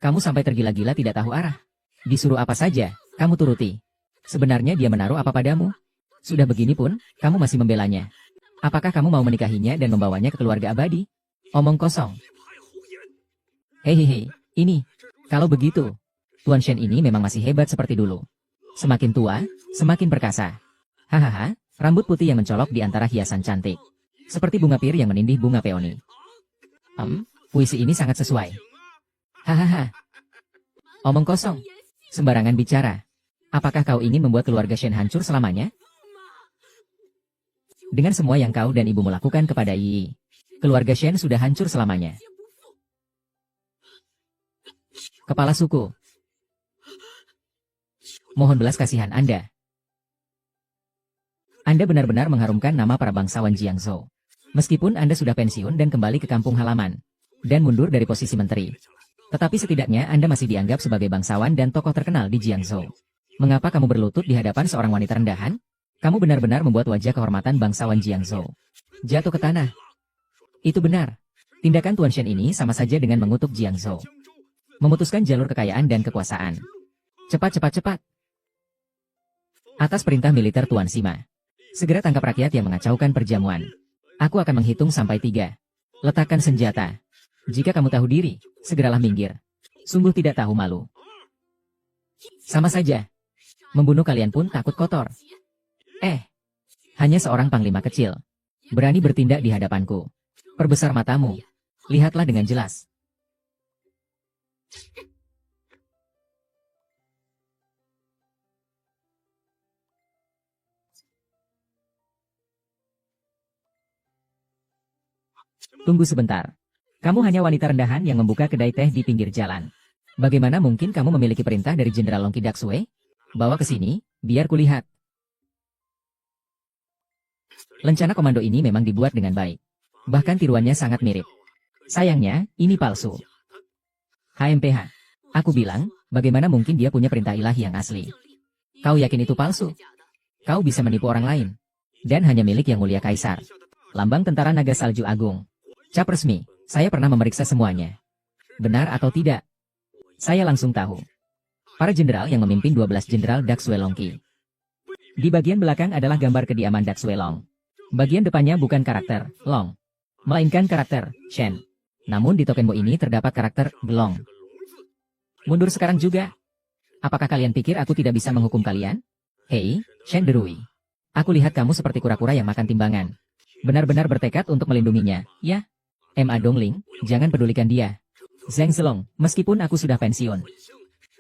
Kamu sampai tergila-gila tidak tahu arah. Disuruh apa saja, kamu turuti. Sebenarnya dia menaruh apa padamu? Sudah begini pun, kamu masih membelanya. Apakah kamu mau menikahinya dan membawanya ke keluarga abadi? Omong kosong. Hehehe, ini. Kalau begitu, Tuan Shen ini memang masih hebat seperti dulu. Semakin tua, semakin perkasa. Hahaha, rambut putih yang mencolok di antara hiasan cantik. Seperti bunga pir yang menindih bunga peoni. Puisi ini sangat sesuai. Hahaha. Omong kosong. Sembarangan bicara. Apakah kau ingin membuat keluarga Shen hancur selamanya? Dengan semua yang kau dan ibumu lakukan kepada Yi, keluarga Shen sudah hancur selamanya. Kepala suku. Mohon belas kasihan Anda. Anda benar-benar mengharumkan nama para bangsawan Jiangzhou. Meskipun Anda sudah pensiun dan kembali ke kampung halaman, dan mundur dari posisi menteri. Tetapi setidaknya Anda masih dianggap sebagai bangsawan dan tokoh terkenal di Jiangzhou. Mengapa kamu berlutut di hadapan seorang wanita rendahan? Kamu benar-benar membuat wajah kehormatan bangsawan Jiangzhou jatuh ke tanah. Itu benar. Tindakan Tuan Shen ini sama saja dengan mengutuk Jiangzhou. Memutuskan jalur kekayaan dan kekuasaan. Cepat, cepat, cepat. Atas perintah militer Tuan Sima. Segera tangkap rakyat yang mengacaukan perjamuan. Aku akan menghitung sampai 3. Letakkan senjata. Jika kamu tahu diri, segeralah minggir. Sungguh tidak tahu malu. Sama saja. Membunuh kalian pun takut kotor. Hanya seorang panglima kecil. Berani bertindak di hadapanku. Perbesar matamu. Lihatlah dengan jelas. Tunggu sebentar. Kamu hanya wanita rendahan yang membuka kedai teh di pinggir jalan. Bagaimana mungkin kamu memiliki perintah dari Jenderal Long Qidaxue? Bawa ke sini, biar kulihat. Lencana komando ini memang dibuat dengan baik. Bahkan tiruannya sangat mirip. Sayangnya, ini palsu. HMPH. Aku bilang, bagaimana mungkin dia punya perintah ilahi yang asli? Kau yakin itu palsu? Kau bisa menipu orang lain. Dan hanya milik Yang Mulia Kaisar. Lambang Tentara Naga Salju Agung. Cap resmi. Saya pernah memeriksa semuanya. Benar atau tidak? Saya langsung tahu. Para jenderal yang memimpin 12 jenderal Daxue Longqi. Di bagian belakang adalah gambar kediaman Daxue Long. Bagian depannya bukan karakter Long, melainkan karakter Shen. Namun di tokenbo ini terdapat karakter Gelong. Mundur sekarang juga. Apakah kalian pikir aku tidak bisa menghukum kalian? Hei, Shen Derui. Aku lihat kamu seperti kura-kura yang makan timbangan. Benar-benar bertekad untuk melindunginya, ya? Ma Dongling, jangan pedulikan dia. Zheng Zelong, meskipun aku sudah pensiun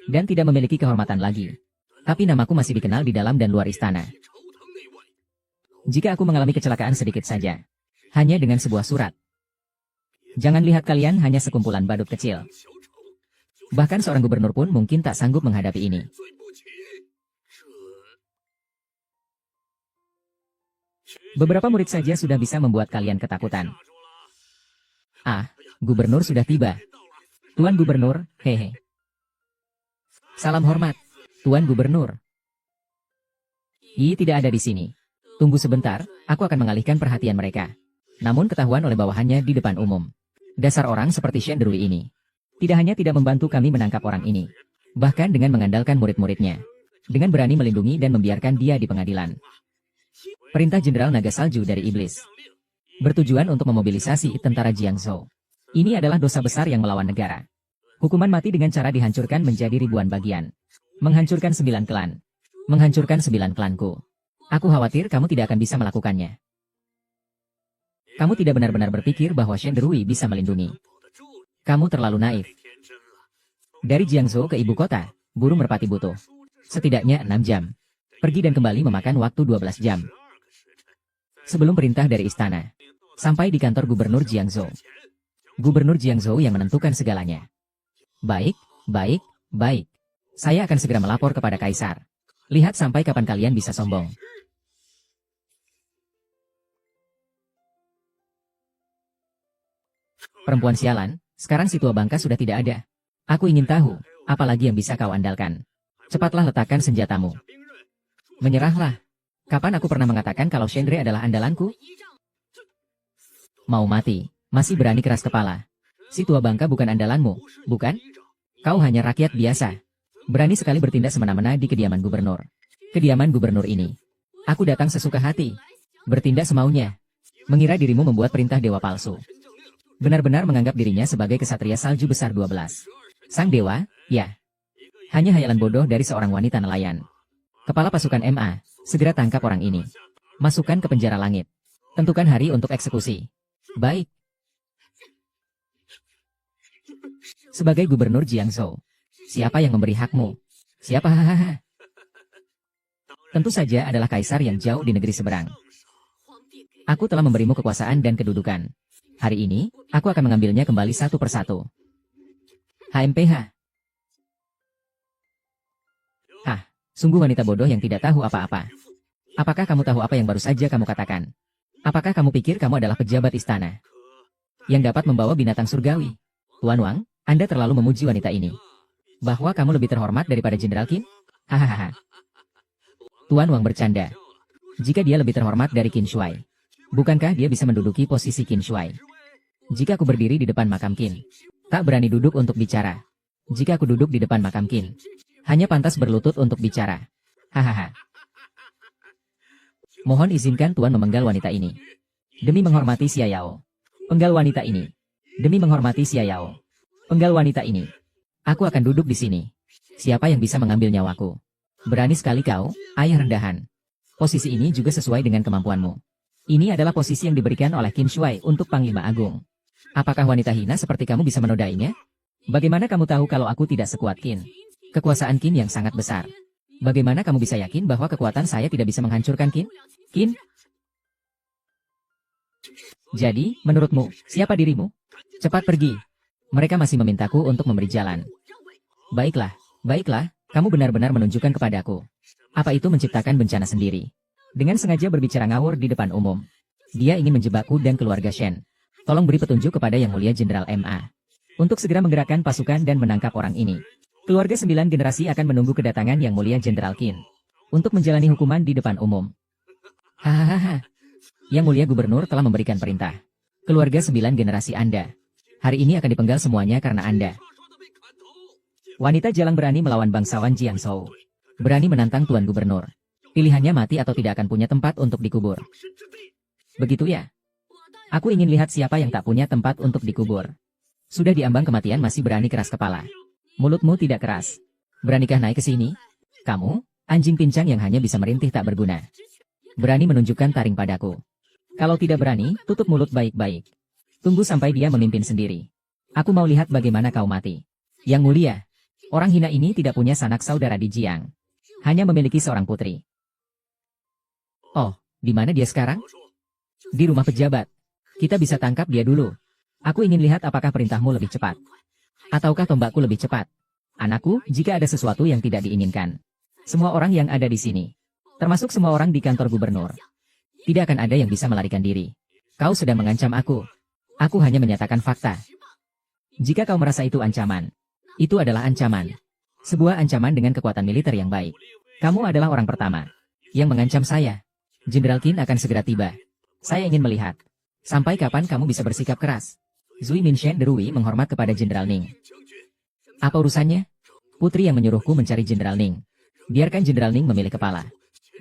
dan tidak memiliki kehormatan lagi, tapi namaku masih dikenal di dalam dan luar istana. Jika aku mengalami kecelakaan sedikit saja, hanya dengan sebuah surat, jangan lihat kalian hanya sekumpulan badut kecil. Bahkan seorang gubernur pun mungkin tak sanggup menghadapi ini. Beberapa murid saja sudah bisa membuat kalian ketakutan. Gubernur sudah tiba. Tuan Gubernur, hehe. Salam hormat, Tuan Gubernur. Tidak ada di sini. Tunggu sebentar, aku akan mengalihkan perhatian mereka. Namun ketahuan oleh bawahannya di depan umum. Dasar orang seperti Shen Derui ini. Tidak hanya tidak membantu kami menangkap orang ini. Bahkan dengan mengandalkan murid-muridnya. Dengan berani melindungi dan membiarkan dia di pengadilan. Perintah Jenderal Naga Salju dari Iblis. Bertujuan untuk memobilisasi tentara Jiangzhou. Ini adalah dosa besar yang melawan negara. Hukuman mati dengan cara dihancurkan menjadi ribuan bagian. Menghancurkan 9 klan. Menghancurkan 9 klanku. Aku khawatir kamu tidak akan bisa melakukannya. Kamu tidak benar-benar berpikir bahwa Shen Derui bisa melindungi. Kamu terlalu naif. Dari Jiangzhou ke ibu kota, burung merpati butuh setidaknya 6 jam. Pergi dan kembali memakan waktu 12 jam. Sebelum perintah dari istana. Sampai di kantor Gubernur Jiangzhou. Gubernur Jiangzhou yang menentukan segalanya. Baik, baik, baik. Saya akan segera melapor kepada Kaisar. Lihat sampai kapan kalian bisa sombong. Perempuan sialan, sekarang si tua bangka sudah tidak ada. Aku ingin tahu, apa lagi yang bisa kau andalkan. Cepatlah letakkan senjatamu. Menyerahlah. Kapan aku pernah mengatakan kalau Shendrey adalah andalanku? Mau mati, masih berani keras kepala. Si tua bangka bukan andalanmu, bukan? Kau hanya rakyat biasa. Berani sekali bertindak semena-mena di kediaman gubernur. Kediaman gubernur ini. Aku datang sesuka hati. Bertindak semaunya. Mengira dirimu membuat perintah dewa palsu. Benar-benar menganggap dirinya sebagai kesatria salju besar 12. Sang dewa, ya. Hanya hayalan bodoh dari seorang wanita nelayan. Kepala pasukan MA, segera tangkap orang ini. Masukkan ke penjara langit. Tentukan hari untuk eksekusi. Baik. Sebagai gubernur Jiangzhou, siapa yang memberi hakmu? Siapa? Hahaha. Tentu saja adalah kaisar yang jauh di negeri seberang. Aku telah memberimu kekuasaan dan kedudukan. Hari ini, aku akan mengambilnya kembali satu persatu. HMPH. Sungguh wanita bodoh yang tidak tahu apa-apa. Apakah kamu tahu apa yang baru saja kamu katakan? Apakah kamu pikir kamu adalah pejabat istana yang dapat membawa binatang surgawi? Tuan Wang, Anda terlalu memuji wanita ini. Bahwa kamu lebih terhormat daripada Jenderal Qin? Hahaha. Tuan Wang bercanda. Jika dia lebih terhormat dari Qin Shuai, bukankah dia bisa menduduki posisi Qin Shuai? Jika aku berdiri di depan makam Qin, tak berani duduk untuk bicara. Jika aku duduk di depan makam Qin, hanya pantas berlutut untuk bicara. Hahaha. Mohon izinkan Tuan memenggal wanita ini. Demi menghormati Xia Yao. Penggal wanita ini. Demi menghormati Xia Yao. Penggal wanita ini. Aku akan duduk di sini. Siapa yang bisa mengambil nyawaku? Berani sekali kau, ayah rendahan. Posisi ini juga sesuai dengan kemampuanmu. Ini adalah posisi yang diberikan oleh Qin Shuai untuk Panglima Agung. Apakah wanita hina seperti kamu bisa menodainya? Bagaimana kamu tahu kalau aku tidak sekuat Qin? Kekuasaan Qin yang sangat besar. Bagaimana kamu bisa yakin bahwa kekuatan saya tidak bisa menghancurkan Qin? Qin? Jadi, menurutmu, siapa dirimu? Cepat pergi. Mereka masih memintaku untuk memberi jalan. Baiklah, baiklah, kamu benar-benar menunjukkan kepadaku. Apa itu menciptakan bencana sendiri? Dengan sengaja berbicara ngawur di depan umum. Dia ingin menjebakku dan keluarga Shen. Tolong beri petunjuk kepada Yang Mulia Jenderal MA. Untuk segera menggerakkan pasukan dan menangkap orang ini. Keluarga 9 generasi akan menunggu kedatangan Yang Mulia Jenderal Qin. Untuk menjalani hukuman di depan umum. Hahaha. Yang Mulia Gubernur telah memberikan perintah. Keluarga 9 generasi Anda. Hari ini akan dipenggal semuanya karena Anda. Wanita jalang berani melawan bangsawan Jiangzhou. Berani menantang Tuan Gubernur. Pilihannya mati atau tidak akan punya tempat untuk dikubur. Begitu ya? Aku ingin lihat siapa yang tak punya tempat untuk dikubur. Sudah diambang kematian masih berani keras kepala. Mulutmu tidak keras. Beranikah naik ke sini? Kamu, anjing pincang yang hanya bisa merintih tak berguna. Berani menunjukkan taring padaku. Kalau tidak berani, tutup mulut baik-baik. Tunggu sampai dia memimpin sendiri. Aku mau lihat bagaimana kau mati. Yang mulia, orang hina ini tidak punya sanak saudara di Jiang. Hanya memiliki seorang putri. Oh, di mana dia sekarang? Di rumah pejabat. Kita bisa tangkap dia dulu. Aku ingin lihat apakah perintahmu lebih cepat. Ataukah tombakku lebih cepat? Anakku, jika ada sesuatu yang tidak diinginkan. Semua orang yang ada di sini. Termasuk semua orang di kantor gubernur. Tidak akan ada yang bisa melarikan diri. Kau sedang mengancam aku. Aku hanya menyatakan fakta. Jika kau merasa itu ancaman, itu adalah ancaman. Sebuah ancaman dengan kekuatan militer yang baik. Kamu adalah orang pertama yang mengancam saya. Jenderal Qin akan segera tiba. Saya ingin melihat. Sampai kapan kamu bisa bersikap keras? Zui Minshen Derui menghormat kepada Jenderal Ning. Apa urusannya? Putri yang menyuruhku mencari Jenderal Ning. Biarkan Jenderal Ning memilih kepala.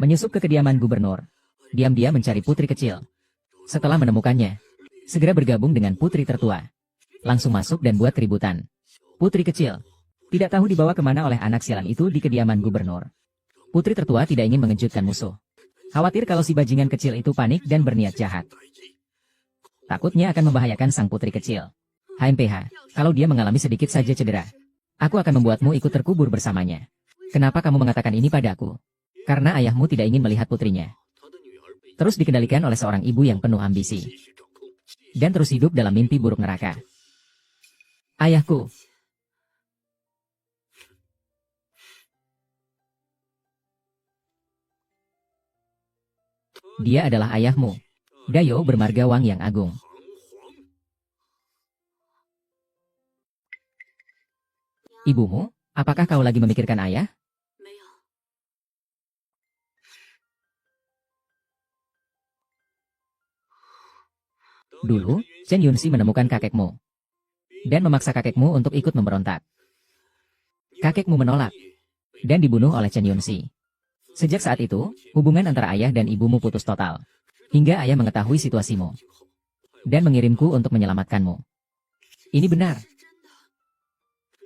Menyusup ke kediaman gubernur. Diam-diam mencari putri kecil. Setelah menemukannya, segera bergabung dengan putri tertua. Langsung masuk dan buat keributan. Putri kecil. Tidak tahu dibawa kemana oleh anak sialan itu di kediaman gubernur. Putri tertua tidak ingin mengejutkan musuh. Khawatir kalau si bajingan kecil itu panik dan berniat jahat. Takutnya akan membahayakan sang putri kecil. HMPH, kalau dia mengalami sedikit saja cedera, aku akan membuatmu ikut terkubur bersamanya. Kenapa kamu mengatakan ini padaku? Karena ayahmu tidak ingin melihat putrinya terus dikendalikan oleh seorang ibu yang penuh ambisi. Dan terus hidup dalam mimpi buruk neraka. Ayahku. Dia adalah ayahmu. Dayo bermarga Wang yang agung. Ibumu, apakah kau lagi memikirkan ayah? Dulu, Chen Yunxi menemukan kakekmu dan memaksa kakekmu untuk ikut memberontak. Kakekmu menolak dan dibunuh oleh Chen Yunxi. Sejak saat itu, hubungan antara ayah dan ibumu putus total. Hingga ayah mengetahui situasimu dan mengirimku untuk menyelamatkanmu. Ini benar.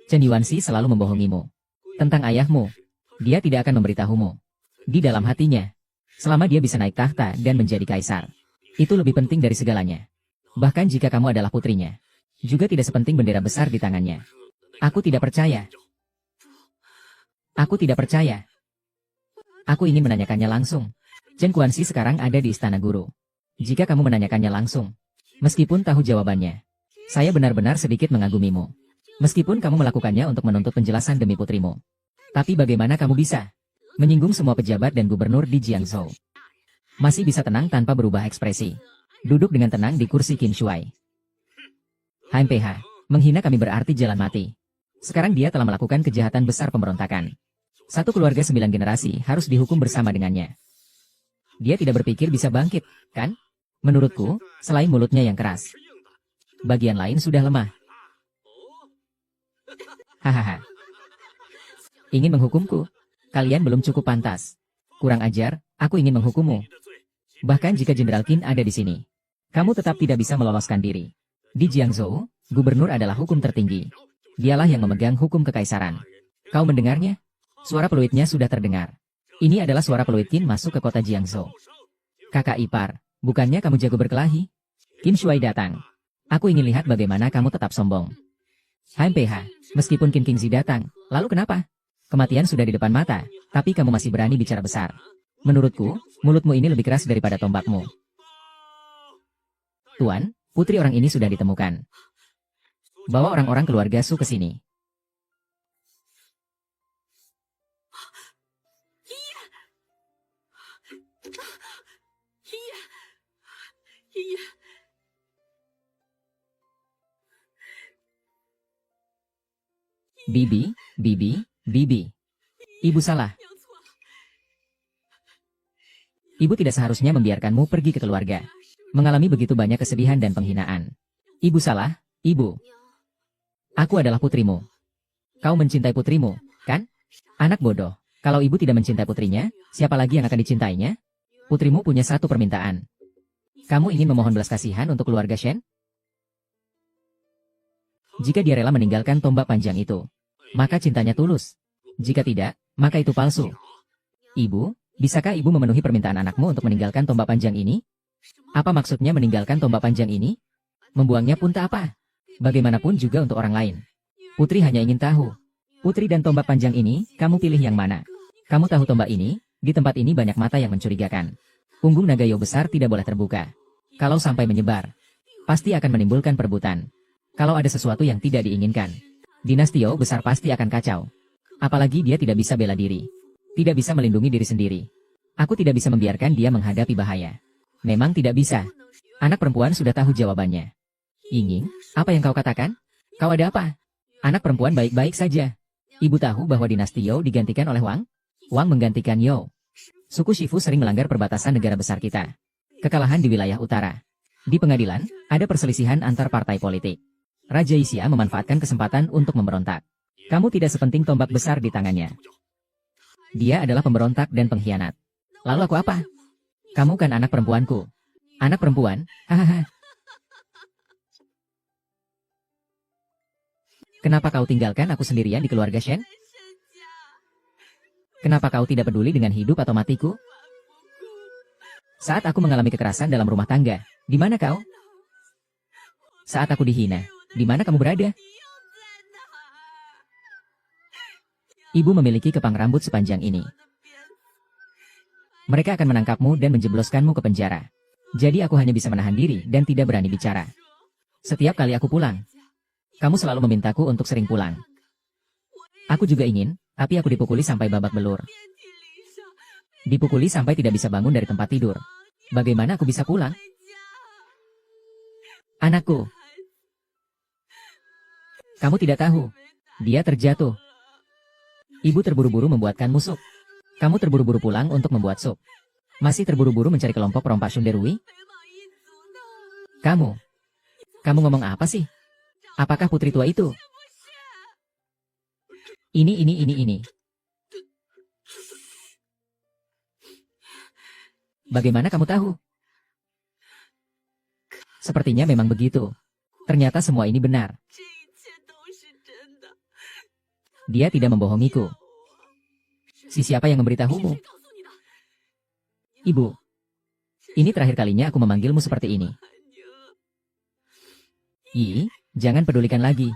Chen Yuanxi selalu membohongimu tentang ayahmu. Dia tidak akan memberitahumu. Di dalam hatinya, selama dia bisa naik tahta dan menjadi kaisar, itu lebih penting dari segalanya. Bahkan jika kamu adalah putrinya, juga tidak sepenting bendera besar di tangannya. Aku tidak percaya. Aku tidak percaya. Aku ingin menanyakannya langsung. Chen Kuanxi sekarang ada di istana guru. Jika kamu menanyakannya langsung, meskipun tahu jawabannya, saya benar-benar sedikit mengagumimu. Meskipun kamu melakukannya untuk menuntut penjelasan demi putrimu. Tapi bagaimana kamu bisa menyinggung semua pejabat dan gubernur di Jiangzhou? Masih bisa tenang tanpa berubah ekspresi. Duduk dengan tenang di kursi Qin Shuai. HMPH, menghina kami berarti jalan mati. Sekarang dia telah melakukan kejahatan besar pemberontakan. Satu keluarga 9 generasi harus dihukum bersama dengannya. Dia tidak berpikir bisa bangkit, kan? Menurutku, selain mulutnya yang keras, bagian lain sudah lemah. Hahaha. Ingin menghukumku? Kalian belum cukup pantas. Kurang ajar, aku ingin menghukummu. Bahkan jika Jenderal Qin ada di sini, kamu tetap tidak bisa meloloskan diri. Di Jiangzhou, gubernur adalah hukum tertinggi. Dialah yang memegang hukum kekaisaran. Kau mendengarnya? Suara peluitnya sudah terdengar. Ini adalah suara peluit Qin masuk ke kota Jiangzhou. Kakak ipar, bukannya kamu jago berkelahi? Qin Shuai datang. Aku ingin lihat bagaimana kamu tetap sombong. HMPH, meskipun Qin Qingzi datang, lalu kenapa? Kematian sudah di depan mata, tapi kamu masih berani bicara besar. Menurutku, mulutmu ini lebih keras daripada tombakmu. Tuan, putri orang ini sudah ditemukan. Bawa orang-orang keluarga Su ke sini. Bibi, Bibi, Bibi. Ibu salah. Ibu tidak seharusnya membiarkanmu pergi ke keluarga. Mengalami begitu banyak kesedihan dan penghinaan. Ibu salah, ibu. Aku adalah putrimu. Kau mencintai putrimu, kan? Anak bodoh. Kalau ibu tidak mencintai putrinya, siapa lagi yang akan dicintainya? Putrimu punya satu permintaan. Kamu ingin memohon belas kasihan untuk keluarga Shen? Jika dia rela meninggalkan tombak panjang itu, maka cintanya tulus. Jika tidak, maka itu palsu. Ibu, bisakah ibu memenuhi permintaan anakmu untuk meninggalkan tombak panjang ini? Apa maksudnya meninggalkan tombak panjang ini? Membuangnya pun tak apa. Bagaimanapun juga untuk orang lain. Putri hanya ingin tahu. Putri dan tombak panjang ini, kamu pilih yang mana? Kamu tahu tombak ini, di tempat ini banyak mata yang mencurigakan. Punggung naga Yo besar tidak boleh terbuka. Kalau sampai menyebar, pasti akan menimbulkan perebutan. Kalau ada sesuatu yang tidak diinginkan, dinasti Yo besar pasti akan kacau. Apalagi dia tidak bisa bela diri. Tidak bisa melindungi diri sendiri. Aku tidak bisa membiarkan dia menghadapi bahaya. Memang tidak bisa. Anak perempuan sudah tahu jawabannya. Yinging, apa yang kau katakan? Kau ada apa? Anak perempuan baik-baik saja. Ibu tahu bahwa dinasti Yo digantikan oleh Wang? Wang menggantikan Yo. Suku Shifu sering melanggar perbatasan negara besar kita. Kekalahan di wilayah utara. Di pengadilan, ada perselisihan antar partai politik. Raja Isia memanfaatkan kesempatan untuk memberontak. Kamu tidak sepenting tombak besar di tangannya. Dia adalah pemberontak dan pengkhianat. Lalu aku apa? Kamu kan anak perempuanku. Anak perempuan? Hahaha. Kenapa kau tinggalkan aku sendirian di keluarga Shen? Kenapa kau tidak peduli dengan hidup atau matiku? Saat aku mengalami kekerasan dalam rumah tangga, di mana kau? Saat aku dihina, di mana kamu berada? Ibu memiliki kepang rambut sepanjang ini. Mereka akan menangkapmu dan menjebloskanmu ke penjara. Jadi aku hanya bisa menahan diri dan tidak berani bicara. Setiap kali aku pulang, kamu selalu memintaku untuk sering pulang. Aku juga ingin, tapi aku dipukuli sampai babak belur. Dipukuli sampai tidak bisa bangun dari tempat tidur. Bagaimana aku bisa pulang? Anakku. Kamu tidak tahu. Dia terjatuh. Ibu terburu-buru membuatkanmu sup. Kamu terburu-buru pulang untuk membuat sup. Masih terburu-buru mencari kelompok perompak Shunderui? Kamu ngomong apa sih? Apakah putri tua itu? Ini. Bagaimana kamu tahu? Sepertinya memang begitu. Ternyata semua ini benar. Dia tidak membohongiku. Si siapa yang memberitahumu? Ibu. Ini terakhir kalinya aku memanggilmu seperti ini. Jangan pedulikan lagi.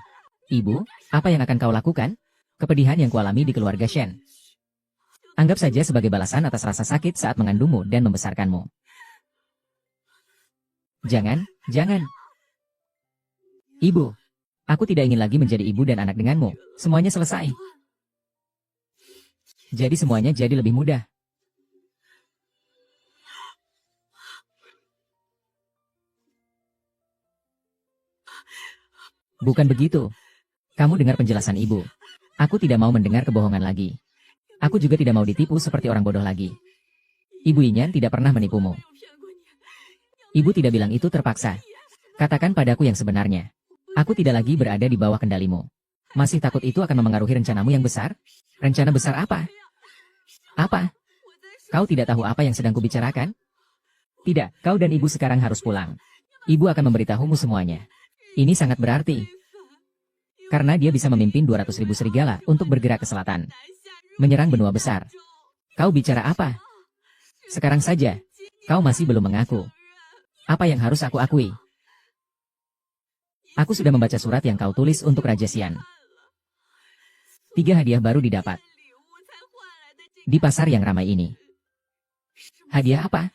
Ibu, apa yang akan kau lakukan? Kepedihan yang kualami di keluarga Shen. Anggap saja sebagai balasan atas rasa sakit saat mengandungmu dan membesarkanmu. Jangan. Ibu, aku tidak ingin lagi menjadi ibu dan anak denganmu. Semuanya selesai. Jadi semuanya jadi lebih mudah. Bukan begitu. Kamu dengar penjelasan ibu. Aku tidak mau mendengar kebohongan lagi. Aku juga tidak mau ditipu seperti orang bodoh lagi. Ibu Inyan tidak pernah menipumu. Ibu tidak bilang itu terpaksa. Katakan padaku yang sebenarnya. Aku tidak lagi berada di bawah kendalimu. Masih takut itu akan memengaruhi rencanamu yang besar? Rencana besar apa? Apa? Kau tidak tahu apa yang sedang kubicarakan? Tidak, kau dan ibu sekarang harus pulang. Ibu akan memberitahumu semuanya. Ini sangat berarti. Karena dia bisa memimpin 200.000 serigala untuk bergerak ke selatan. Menyerang benua besar. Kau bicara apa? Sekarang saja. Kau masih belum mengaku. Apa yang harus aku akui? Aku sudah membaca surat yang kau tulis untuk Raja Xian. 3 hadiah baru didapat. Di pasar yang ramai ini. Hadiah apa?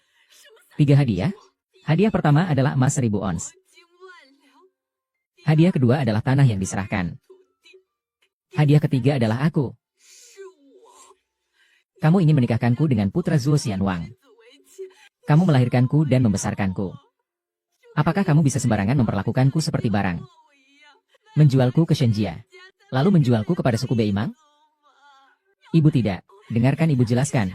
3 hadiah? Hadiah pertama adalah emas 1000 ons. Hadiah kedua adalah tanah yang diserahkan. Hadiah ketiga adalah aku. Kamu ingin menikahkanku dengan putra Zuo Xianwang. Kamu melahirkanku dan membesarkanku. Apakah kamu bisa sembarangan memperlakukanku seperti barang? Menjualku ke Shenjia, lalu menjualku kepada suku Beimang? Ibu tidak. Dengarkan ibu jelaskan.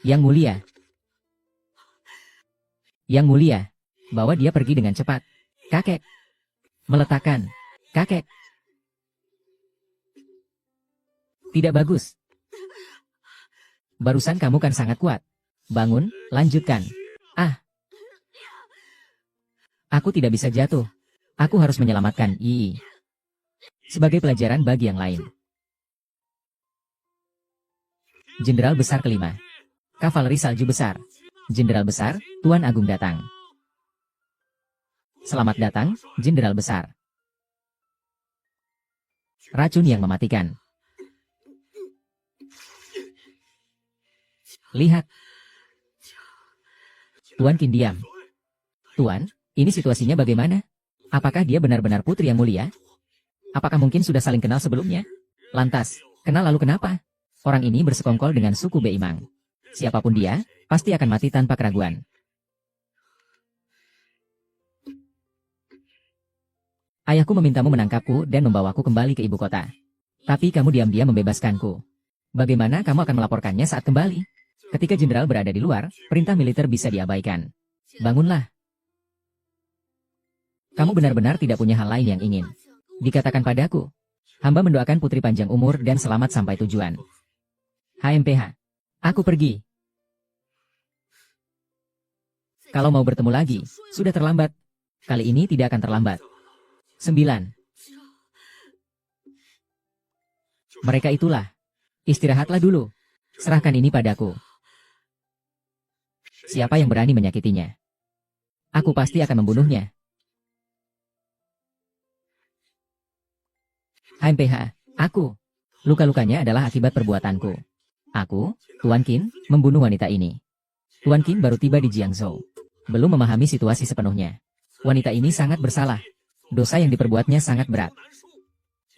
Yang mulia, bawa dia pergi dengan cepat. Kakek. Meletakkan. Kakek. Tidak bagus. Barusan kamu kan sangat kuat. Bangun, lanjutkan. Aku tidak bisa jatuh. Aku harus menyelamatkan Yi. Sebagai pelajaran bagi yang lain. Jenderal Besar kelima. Kavaleri Salju Besar. Jenderal Besar, Tuan Agung datang. Selamat datang, Jenderal Besar. Racun yang mematikan. Lihat. Tuan Qin diam. Tuan, ini situasinya bagaimana? Apakah dia benar-benar putri yang mulia? Apakah mungkin sudah saling kenal sebelumnya? Lantas, kenal lalu kenapa? Orang ini bersekongkol dengan suku Beimang. Siapapun dia, pasti akan mati tanpa keraguan. Ayahku memintamu menangkapku dan membawaku kembali ke ibu kota. Tapi kamu diam-diam membebaskanku. Bagaimana kamu akan melaporkannya saat kembali? Ketika jenderal berada di luar, perintah militer bisa diabaikan. Bangunlah. Kamu benar-benar tidak punya hal lain yang ingin dikatakan padaku. Hamba mendoakan putri panjang umur dan selamat sampai tujuan. HMPH. Aku pergi. Kalau mau bertemu lagi, sudah terlambat. Kali ini tidak akan terlambat. 9. Mereka itulah. Istirahatlah dulu. Serahkan ini padaku. Siapa yang berani menyakitinya? Aku pasti akan membunuhnya. HMPH, aku. Luka-lukanya adalah akibat perbuatanku. Aku, Tuan Qin, membunuh wanita ini. Tuan Qin baru tiba di Jiangzhou. Belum memahami situasi sepenuhnya. Wanita ini sangat bersalah. Dosa yang diperbuatnya sangat berat.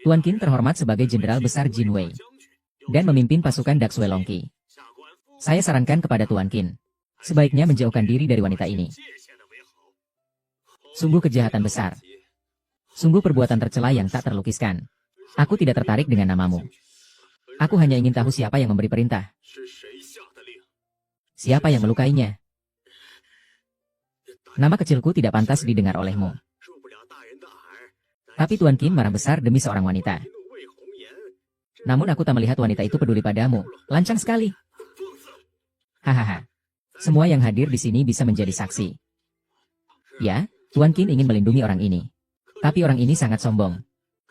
Tuan Qin terhormat sebagai Jenderal Besar Jin Wei dan memimpin pasukan Daxue Longqi. Saya sarankan kepada Tuan Qin, sebaiknya menjauhkan diri dari wanita ini. Sungguh kejahatan besar. Sungguh perbuatan tercela yang tak terlukiskan. Aku tidak tertarik dengan namamu. Aku hanya ingin tahu siapa yang memberi perintah. Siapa yang melukainya? Nama kecilku tidak pantas didengar olehmu. Tapi Tuan Qin marah besar demi seorang wanita. Namun aku tak melihat wanita itu peduli padamu. Lancang sekali. Hahaha. Semua yang hadir di sini bisa menjadi saksi. Ya, Tuan Qin ingin melindungi orang ini. Tapi orang ini sangat sombong.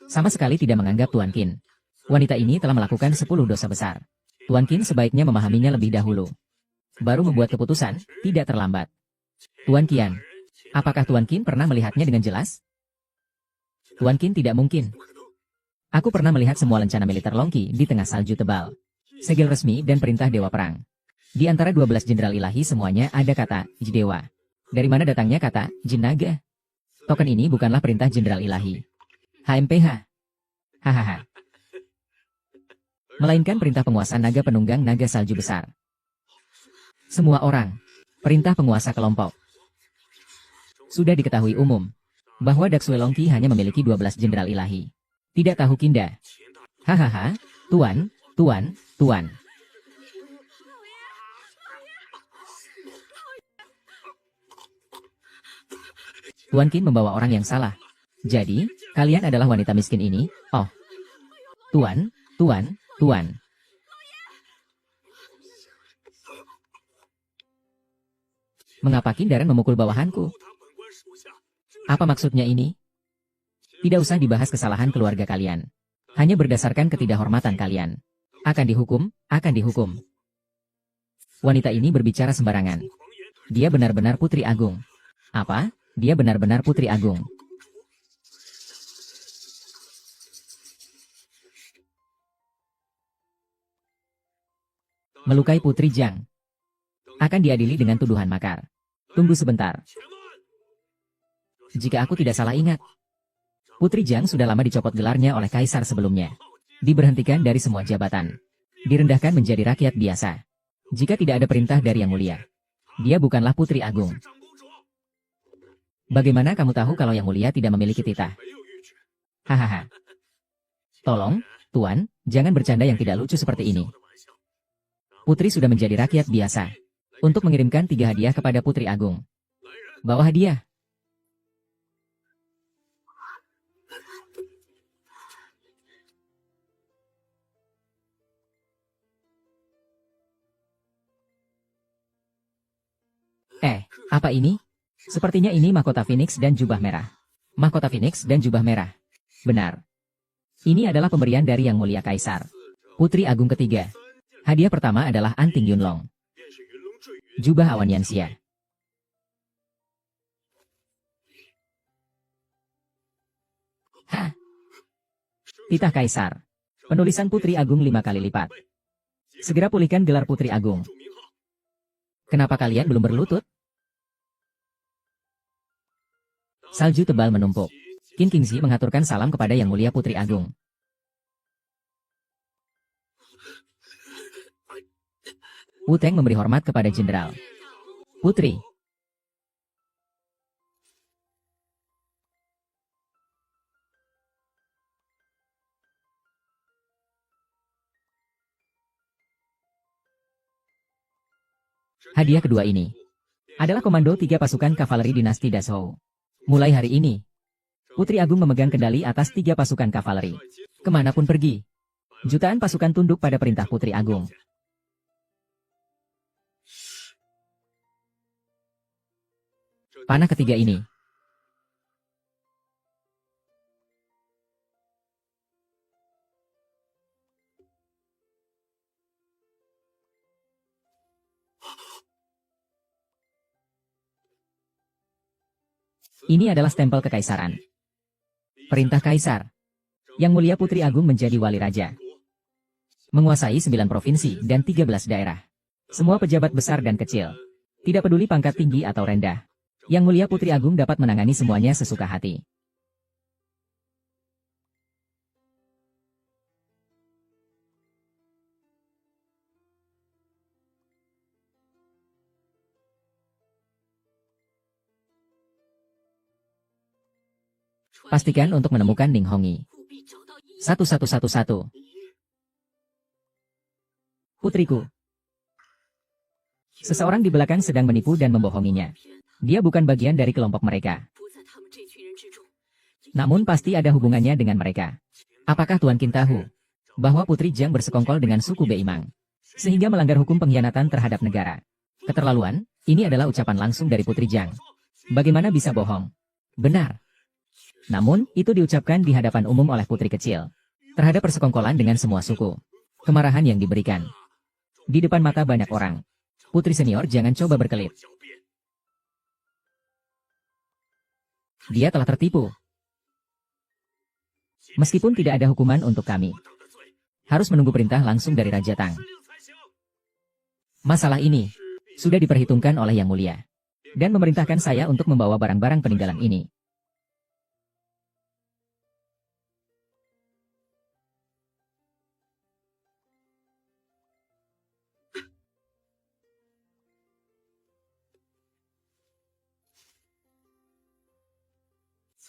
Sama sekali tidak menganggap Tuan Qin. Wanita ini telah melakukan 10 dosa besar. Tuan Qin sebaiknya memahaminya lebih dahulu. Baru membuat keputusan, tidak terlambat. Tuan Qian, apakah Tuan Qin pernah melihatnya dengan jelas? Tuan Qin tidak mungkin. Aku pernah melihat semua lencana militer Longqi di tengah salju tebal. Segel resmi dan perintah Dewa Perang. Di antara 12 jenderal ilahi semuanya ada kata Jidewa. Dari mana datangnya kata Jin Naga? Token ini bukanlah perintah jenderal ilahi. HMPH. Hahaha. Melainkan perintah penguasa naga penunggang naga salju besar. Semua orang. Perintah penguasa kelompok. Sudah diketahui umum bahwa Daxue Longqi hanya memiliki 12 jenderal ilahi. Tidak tahu Kinda. Hahaha, Tuan. Tuan Qin membawa orang yang salah. Jadi, kalian adalah wanita miskin ini? Oh. Tuan. Mengapa Kindaran memukul bawahanku? Apa maksudnya ini? Tidak usah dibahas kesalahan keluarga kalian. Hanya berdasarkan ketidakhormatan kalian. Akan dihukum. Wanita ini berbicara sembarangan. Dia benar-benar putri agung. Apa? Dia benar-benar putri agung. Melukai Putri Jiang. Akan diadili dengan tuduhan makar. Tunggu sebentar. Jika aku tidak salah ingat, Putri Jiang sudah lama dicopot gelarnya oleh kaisar sebelumnya. Diberhentikan dari semua jabatan. Direndahkan menjadi rakyat biasa. Jika tidak ada perintah dari Yang Mulia, dia bukanlah putri agung. Bagaimana kamu tahu kalau Yang Mulia tidak memiliki titah? Hahaha. Tolong, Tuan, jangan bercanda yang tidak lucu seperti ini. Putri sudah menjadi rakyat biasa. Untuk mengirimkan 3 hadiah kepada Putri Agung. Bawa hadiah. Apa ini? Sepertinya ini mahkota Phoenix dan jubah merah. Mahkota Phoenix dan jubah merah. Benar. Ini adalah pemberian dari Yang Mulia Kaisar. Putri Agung ketiga. Hadiah pertama adalah anting Yunlong. Jubah awan Yanxia. Hah? Titah Kaisar. Penulisan Putri Agung 5 kali lipat. Segera pulihkan gelar Putri Agung. Kenapa kalian belum berlutut? Salju tebal menumpuk. Qin Qingzi mengaturkan salam kepada Yang Mulia Putri Agung. Wu Teng memberi hormat kepada jenderal. Putri. Hadiah kedua ini adalah komando 3 pasukan kavaleri dinasti Dazhou. Mulai hari ini, Putri Agung memegang kendali atas 3 pasukan kavaleri. Kemanapun pergi, jutaan pasukan tunduk pada perintah Putri Agung. Panah ketiga ini. Ini adalah stempel kekaisaran. Perintah Kaisar. Yang Mulia Putri Agung menjadi wali raja. Menguasai 9 provinsi dan 13 daerah. Semua pejabat besar dan kecil. Tidak peduli pangkat tinggi atau rendah. Yang Mulia Putri Agung dapat menangani semuanya sesuka hati. Pastikan untuk menemukan Ning Hongi. 1111. Putriku. Seseorang di belakang sedang menipu dan membohonginya. Dia bukan bagian dari kelompok mereka. Namun pasti ada hubungannya dengan mereka. Apakah Tuan Qin tahu bahwa Putri Jiang bersekongkol dengan suku Beimang, sehingga melanggar hukum pengkhianatan terhadap negara? Keterlaluan, ini adalah ucapan langsung dari Putri Jiang. Bagaimana bisa bohong? Benar. Namun, itu diucapkan di hadapan umum oleh putri kecil. Terhadap persekongkolan dengan semua suku. Kemarahan yang diberikan. Di depan mata banyak orang. Putri senior jangan coba berkelit. Dia telah tertipu. Meskipun tidak ada hukuman untuk kami. Harus menunggu perintah langsung dari Raja Tang. Masalah ini sudah diperhitungkan oleh Yang Mulia. Dan memerintahkan saya untuk membawa barang-barang peninggalan ini.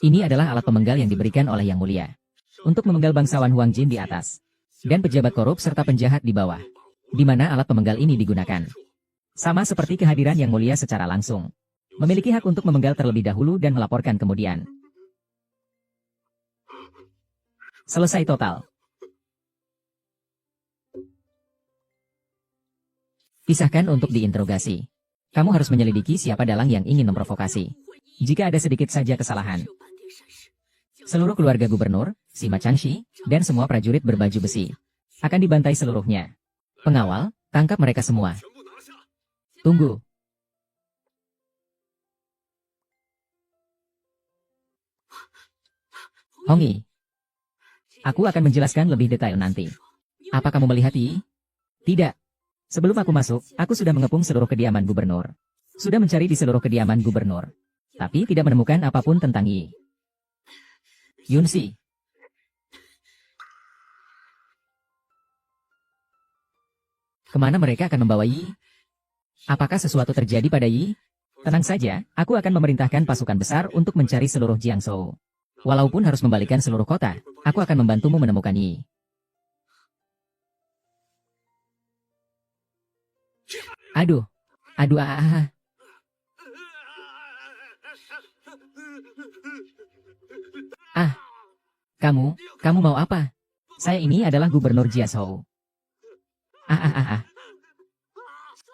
Ini adalah alat pemenggal yang diberikan oleh Yang Mulia. Untuk memenggal bangsawan Huang Jin di atas. Dan pejabat korup serta penjahat di bawah. Di mana alat pemenggal ini digunakan. Sama seperti kehadiran Yang Mulia secara langsung. Memiliki hak untuk memenggal terlebih dahulu dan melaporkan kemudian. Selesai total. Pisahkan untuk diinterogasi. Kamu harus menyelidiki siapa dalang yang ingin memprovokasi. Jika ada sedikit saja kesalahan. Seluruh keluarga gubernur, Sima Changshi, dan semua prajurit berbaju besi akan dibantai seluruhnya. Pengawal, tangkap mereka semua. Tunggu. Hongi. Aku akan menjelaskan lebih detail nanti. Apa kamu melihat Yi? Tidak. Sebelum aku masuk, aku sudah mengepung seluruh kediaman gubernur. Sudah mencari di seluruh kediaman gubernur. Tapi tidak menemukan apapun tentang Yi. Yunsi. Kemana mereka akan membawa Yi? Apakah sesuatu terjadi pada Yi? Tenang saja, aku akan memerintahkan pasukan besar untuk mencari seluruh Jiangzhou. Walaupun harus membalikan seluruh kota, aku akan membantumu menemukan Yi. Aduh. Aduh ah. Ah. Kamu mau apa? Saya ini adalah gubernur Jiangzhou. Ah.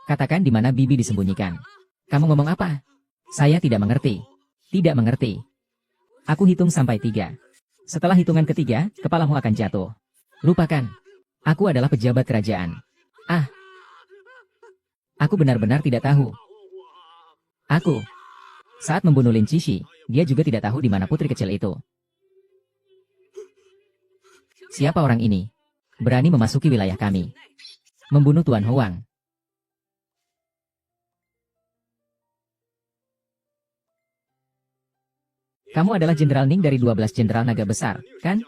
Katakan di mana bibi disembunyikan. Kamu ngomong apa? Saya tidak mengerti. Tidak mengerti. Aku hitung sampai 3. Setelah hitungan ketiga, kepalamu akan jatuh. Lupakan. Aku adalah pejabat kerajaan. Ah. Aku benar-benar tidak tahu. Aku. Saat membunuh Lin Cishi, dia juga tidak tahu di mana putri kecil itu. Siapa orang ini? Berani memasuki wilayah kami. Membunuh Tuan Huang. Kamu adalah Jenderal Ning dari 12 Jenderal Naga Besar, kan?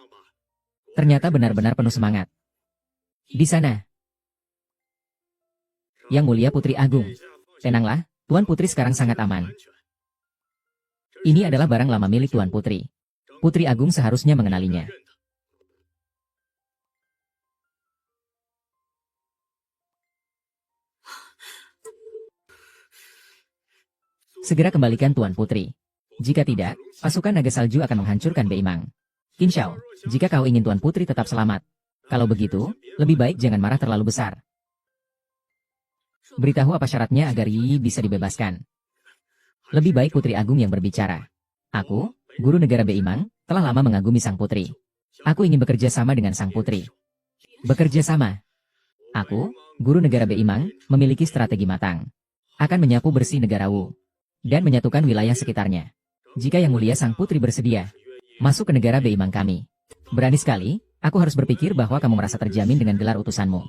Ternyata benar-benar penuh semangat. Di sana. Yang Mulia Putri Agung. Tenanglah, Tuan Putri sekarang sangat aman. Ini adalah barang lama milik Tuan Putri. Putri Agung seharusnya mengenalinya. Segera kembalikan Tuan Putri. Jika tidak, pasukan naga salju akan menghancurkan Beimang. Qin Xiao, jika kau ingin Tuan Putri tetap selamat, kalau begitu, lebih baik jangan marah terlalu besar. Beritahu apa syaratnya agar Yi bisa dibebaskan. Lebih baik Putri Agung yang berbicara. Aku, guru negara Beimang, telah lama mengagumi sang putri. Aku ingin bekerja sama dengan sang putri. Bekerja sama. Aku, guru negara Beimang, memiliki strategi matang. Akan menyapu bersih negara Wu. Dan menyatukan wilayah sekitarnya. Jika Yang Mulia sang putri bersedia masuk ke negara Beimang kami. Berani sekali, aku harus berpikir bahwa kamu merasa terjamin dengan gelar utusanmu.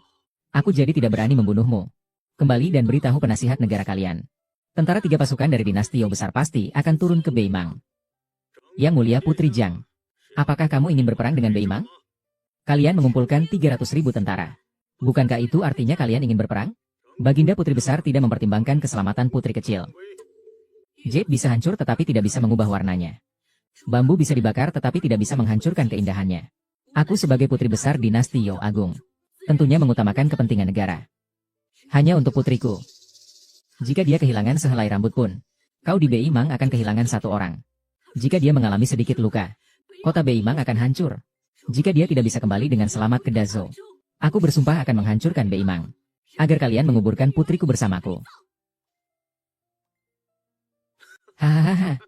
Aku jadi tidak berani membunuhmu. Kembali dan beritahu penasihat negara kalian. Tentara 3 pasukan dari dinasti Yao besar pasti akan turun ke Beimang. Yang Mulia Putri Jiang, apakah kamu ingin berperang dengan Beimang? Kalian mengumpulkan 300.000 tentara. Bukankah itu artinya kalian ingin berperang? Baginda Putri Besar tidak mempertimbangkan keselamatan putri kecil. Jade bisa hancur tetapi tidak bisa mengubah warnanya. Bambu bisa dibakar tetapi tidak bisa menghancurkan keindahannya. Aku sebagai putri besar dinasti Yao Agung, tentunya mengutamakan kepentingan negara. Hanya untuk putriku. Jika dia kehilangan sehelai rambut pun, kau di Beimang akan kehilangan 1 orang. Jika dia mengalami sedikit luka, kota Beimang akan hancur. Jika dia tidak bisa kembali dengan selamat ke Dazhou, aku bersumpah akan menghancurkan Beimang. Agar kalian menguburkan putriku bersamaku. Hahaha.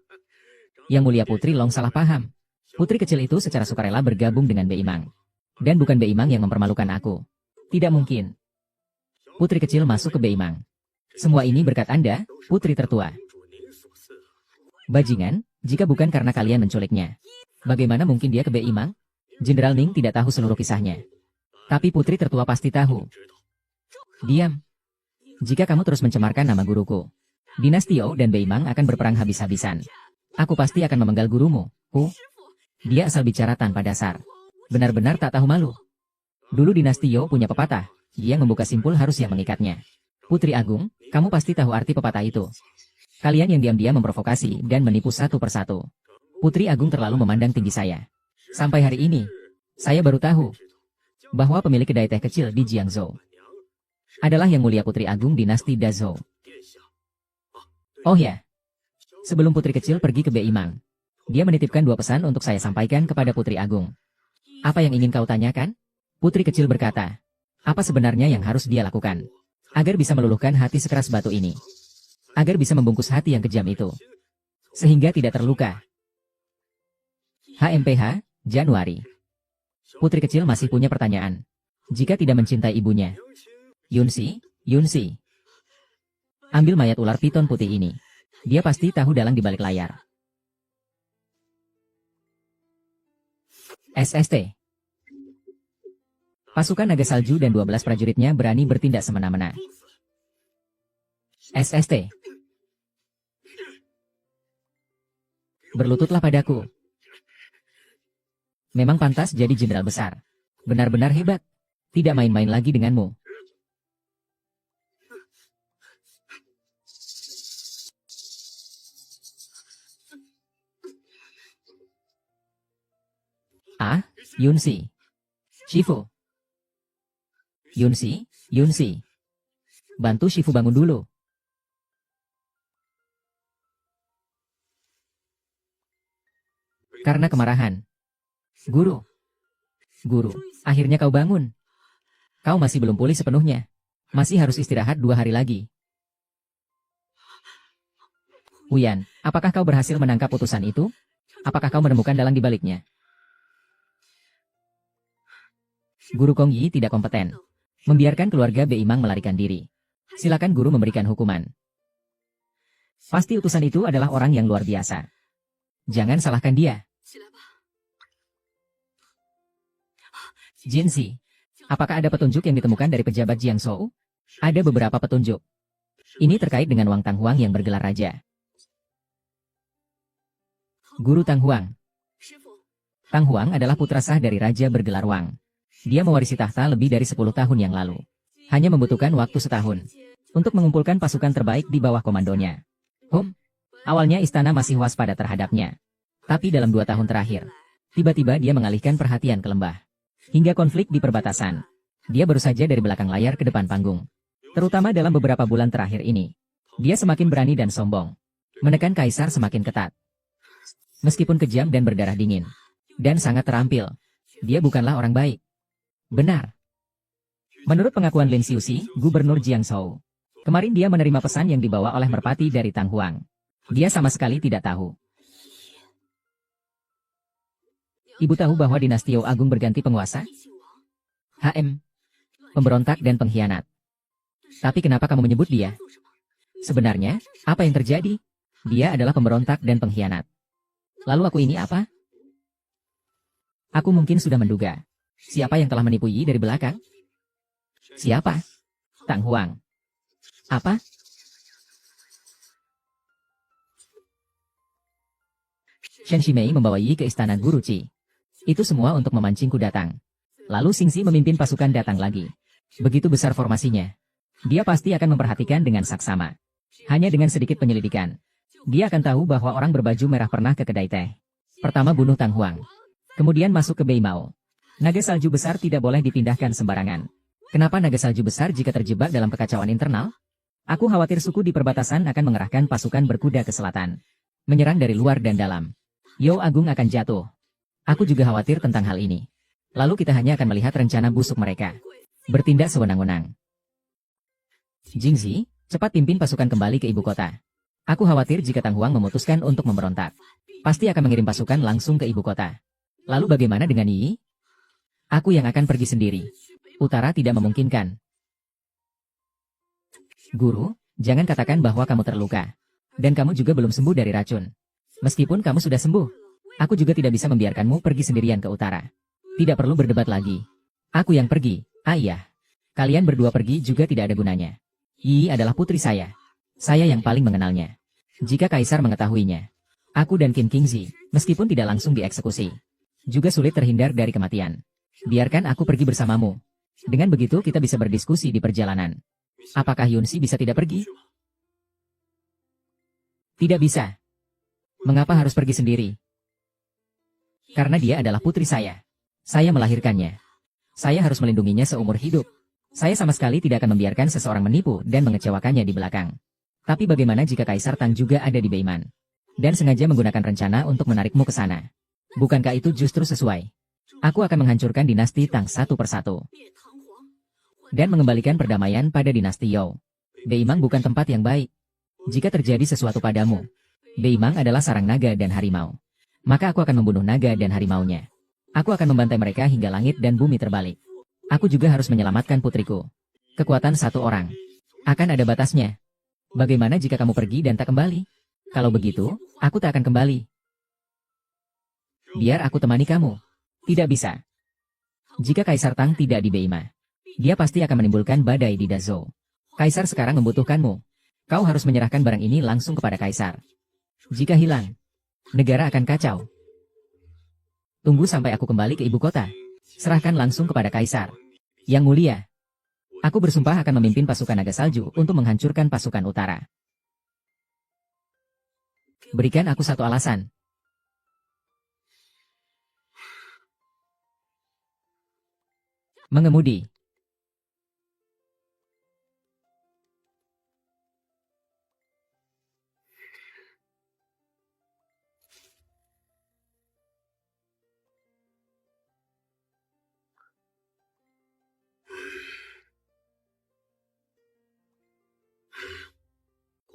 Yang Mulia Putri Long salah paham. Putri kecil itu secara sukarela bergabung dengan Beimang. Dan bukan Beimang yang mempermalukan aku. Tidak mungkin. Putri kecil masuk ke Beimang. Semua ini berkat Anda, putri tertua. Bajingan, jika bukan karena kalian menculiknya, bagaimana mungkin dia ke Beimang? Jenderal Ning tidak tahu seluruh kisahnya. Tapi putri tertua pasti tahu. Diam. Jika kamu terus mencemarkan nama guruku, dinasti Yao dan Beimang akan berperang habis-habisan. Aku pasti akan memenggal gurumu. Dia asal bicara tanpa dasar. Benar-benar tak tahu malu. Dulu dinasti Yao punya pepatah, yang membuka simpul harus yang mengikatnya. Putri Agung, kamu pasti tahu arti pepatah itu. Kalian yang diam-diam memprovokasi dan menipu satu persatu. Putri Agung terlalu memandang tinggi saya. Sampai hari ini, saya baru tahu bahwa pemilik kedai teh kecil di Jiangzhou adalah Yang Mulia Putri Agung dinasti Dazhou. Oh ya, sebelum putri kecil pergi ke Beimang, dia menitipkan 2 pesan untuk saya sampaikan kepada Putri Agung. Apa yang ingin kau tanyakan? Putri kecil berkata, apa sebenarnya yang harus dia lakukan agar bisa meluluhkan hati sekeras batu ini? Agar bisa membungkus hati yang kejam itu, sehingga tidak terluka. HMPH, Januari. Putri kecil masih punya pertanyaan. Jika tidak mencintai ibunya. Yunsi. Ambil mayat ular piton putih ini. Dia pasti tahu dalang di balik layar. SST. Pasukan naga salju dan 12 prajuritnya berani bertindak semena-mena. SST. Berlututlah padaku. Memang pantas jadi jenderal besar. Benar-benar hebat. Tidak main-main lagi denganmu. Yunsi. Shifu. Yunsi. Bantu Shifu bangun dulu. Karena kemarahan. Guru, akhirnya kau bangun. Kau masih belum pulih sepenuhnya. Masih harus istirahat 2 hari lagi. Wuyan, apakah kau berhasil menangkap utusan itu? Apakah kau menemukan dalang di baliknya? Guru Kong Yi tidak kompeten. Membiarkan keluarga Beimang melarikan diri. Silakan guru memberikan hukuman. Pasti utusan itu adalah orang yang luar biasa. Jangan salahkan dia. Jinsi, apakah ada petunjuk yang ditemukan dari pejabat Jiangzhou? Ada beberapa petunjuk. Ini terkait dengan Wang Tanghuang yang bergelar raja. Guru Tanghuang. Tanghuang adalah putra sah dari raja bergelar Wang. Dia mewarisi tahta lebih dari 10 tahun yang lalu. Hanya membutuhkan waktu setahun untuk mengumpulkan pasukan terbaik di bawah komandonya. Awalnya istana masih waspada terhadapnya. Tapi dalam 2 tahun terakhir, tiba-tiba dia mengalihkan perhatian ke lembah. Hingga konflik di perbatasan. Dia baru saja dari belakang layar ke depan panggung. Terutama dalam beberapa bulan terakhir ini. Dia semakin berani dan sombong. Menekan kaisar semakin ketat. Meskipun kejam dan berdarah dingin. Dan sangat terampil. Dia bukanlah orang baik. Benar. Menurut pengakuan Lin Xiuxi, Gubernur Jiangzhou, kemarin dia menerima pesan yang dibawa oleh merpati dari Tang Huang. Dia sama sekali tidak tahu. Ibu tahu bahwa dinasti You Agung berganti penguasa? Pemberontak dan pengkhianat. Tapi kenapa kamu menyebut dia? Sebenarnya, apa yang terjadi? Dia adalah pemberontak dan pengkhianat. Lalu aku ini apa? Aku mungkin sudah menduga. Siapa yang telah menipu Yi dari belakang? Siapa? Tang Huang. Apa? Shen Shimei membawa Yi ke istana Guru Qi. Itu semua untuk memancingku datang. Lalu Xingxi memimpin pasukan datang lagi. Begitu besar formasinya. Dia pasti akan memperhatikan dengan saksama. Hanya dengan sedikit penyelidikan. Dia akan tahu bahwa orang berbaju merah pernah ke kedai teh. Pertama bunuh Tang Huang. Kemudian masuk ke Beimao. Naga salju besar tidak boleh dipindahkan sembarangan. Kenapa naga salju besar jika terjebak dalam kekacauan internal? Aku khawatir suku di perbatasan akan mengerahkan pasukan berkuda ke selatan. Menyerang dari luar dan dalam. You Agung akan jatuh. Aku juga khawatir tentang hal ini. Lalu kita hanya akan melihat rencana busuk mereka. Bertindak sewenang-wenang. Jingzi, cepat pimpin pasukan kembali ke ibu kota. Aku khawatir jika Tang Huang memutuskan untuk memberontak. Pasti akan mengirim pasukan langsung ke ibu kota. Lalu bagaimana dengan Yi? Aku yang akan pergi sendiri. Utara tidak memungkinkan. Guru, jangan katakan bahwa kamu terluka. Dan kamu juga belum sembuh dari racun. Meskipun kamu sudah sembuh, aku juga tidak bisa membiarkanmu pergi sendirian ke utara. Tidak perlu berdebat lagi. Aku yang pergi. Iya. Kalian berdua pergi juga tidak ada gunanya. Yi adalah putri saya. Saya yang paling mengenalnya. Jika Kaisar mengetahuinya, aku dan Qin Qingzi, meskipun tidak langsung dieksekusi, juga sulit terhindar dari kematian. Biarkan aku pergi bersamamu. Dengan begitu kita bisa berdiskusi di perjalanan. Apakah Yunxi bisa tidak pergi? Tidak bisa. Mengapa harus pergi sendiri? Karena dia adalah putri saya. Saya melahirkannya. Saya harus melindunginya seumur hidup. Saya sama sekali tidak akan membiarkan seseorang menipu dan mengecewakannya di belakang. Tapi bagaimana jika Kaisar Tang juga ada di Beiman? Dan sengaja menggunakan rencana untuk menarikmu ke sana. Bukankah itu justru sesuai? Aku akan menghancurkan dinasti Tang satu persatu. Dan mengembalikan perdamaian pada dinasti You. Beimang bukan tempat yang baik. Jika terjadi sesuatu padamu, Beimang adalah sarang naga dan harimau. Maka aku akan membunuh naga dan harimaunya. Aku akan membantai mereka hingga langit dan bumi terbalik. Aku juga harus menyelamatkan putriku. Kekuatan satu orang. Akan ada batasnya. Bagaimana jika kamu pergi dan tak kembali? Kalau begitu, aku tak akan kembali. Biar aku temani kamu. Tidak bisa. Jika Kaisar Tang tidak di Beima, dia pasti akan menimbulkan badai di Dazhou. Kaisar sekarang membutuhkanmu. Kau harus menyerahkan barang ini langsung kepada Kaisar. Jika hilang, negara akan kacau. Tunggu sampai aku kembali ke ibu kota. Serahkan langsung kepada Kaisar. Yang mulia, aku bersumpah akan memimpin pasukan naga salju untuk menghancurkan pasukan utara. Berikan aku satu alasan. Mengemudi.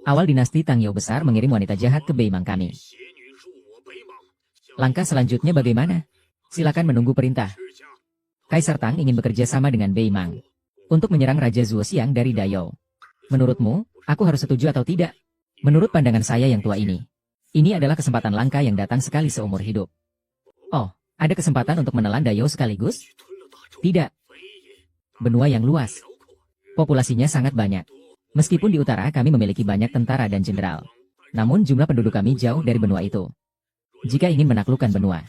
Awal dinasti Tang You besar mengirim wanita jahat ke Beimang kami. Langkah selanjutnya bagaimana? Silakan menunggu perintah. Kaisar Tang ingin bekerja sama dengan Beimang untuk menyerang Raja Zuoxiang dari Dayou. Menurutmu, aku harus setuju atau tidak? Menurut pandangan saya yang tua ini adalah kesempatan langka yang datang sekali seumur hidup. Oh, ada kesempatan untuk menelan Dayou sekaligus? Tidak. Benua yang luas. Populasinya sangat banyak. Meskipun di utara kami memiliki banyak tentara dan jenderal. Namun jumlah penduduk kami jauh dari benua itu. Jika ingin menaklukkan benua,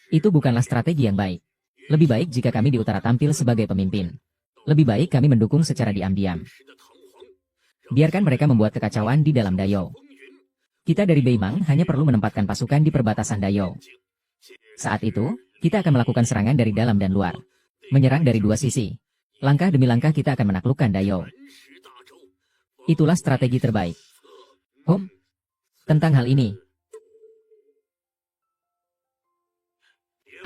itu bukanlah strategi yang baik. Lebih baik jika kami di utara tampil sebagai pemimpin. Lebih baik kami mendukung secara diam-diam. Biarkan mereka membuat kekacauan di dalam Dayou. Kita dari Beimang hanya perlu menempatkan pasukan di perbatasan Dayou. Saat itu, kita akan melakukan serangan dari dalam dan luar. Menyerang dari dua sisi. Langkah demi langkah kita akan menaklukkan Dayou. Itulah strategi terbaik. Tentang hal ini,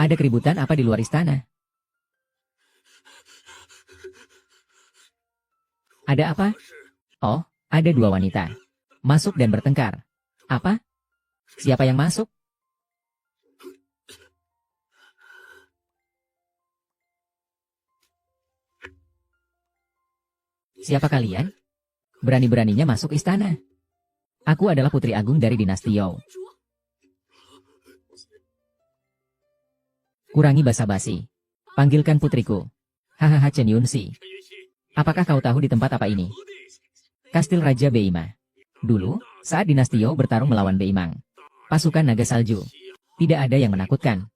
Ada keributan apa di luar istana? Ada apa? Oh, ada dua wanita. Masuk dan bertengkar. Apa? Siapa yang masuk? Siapa kalian? Berani-beraninya masuk istana. Aku adalah Putri Agung dari dinasti Yao. Kurangi basa-basi. Panggilkan putriku. Hahaha Chen Yunxi. Apakah kau tahu di tempat apa ini? Kastil Raja Beima. Dulu, saat dinasti Yao bertarung melawan Beimang, pasukan naga salju, tidak ada yang menakutkan.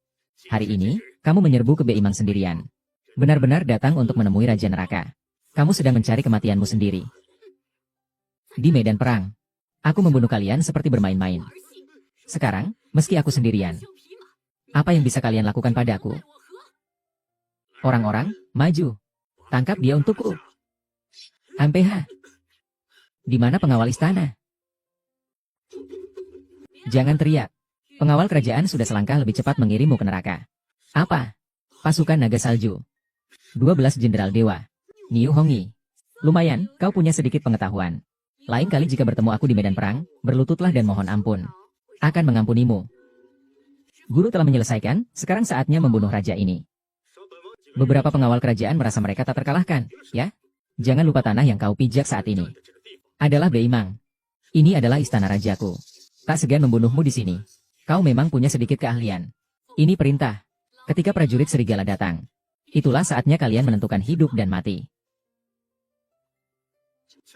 Hari ini, kamu menyerbu ke Beimang sendirian. Benar-benar datang untuk menemui Raja Neraka. Kamu sedang mencari kematianmu sendiri. Di medan perang, aku membunuh kalian seperti bermain-main. Sekarang, meski aku sendirian, apa yang bisa kalian lakukan padaku? Orang-orang, maju. Tangkap dia untukku. MPH. Di mana pengawal istana? Jangan teriak. Pengawal kerajaan sudah selangkah lebih cepat mengirimmu ke neraka. Apa? Pasukan naga salju. 12 jenderal dewa. Niu Hongyi. Lumayan, kau punya sedikit pengetahuan. Lain kali jika bertemu aku di medan perang, berlututlah dan mohon ampun. Akan mengampunimu. Guru telah menyelesaikan, sekarang saatnya membunuh raja ini. Beberapa pengawal kerajaan merasa mereka tak terkalahkan, ya? Jangan lupa tanah yang kau pijak saat ini adalah Beimang. Ini adalah istana rajaku. Tak segan membunuhmu di sini. Kau memang punya sedikit keahlian. Ini perintah. Ketika prajurit serigala datang, itulah saatnya kalian menentukan hidup dan mati.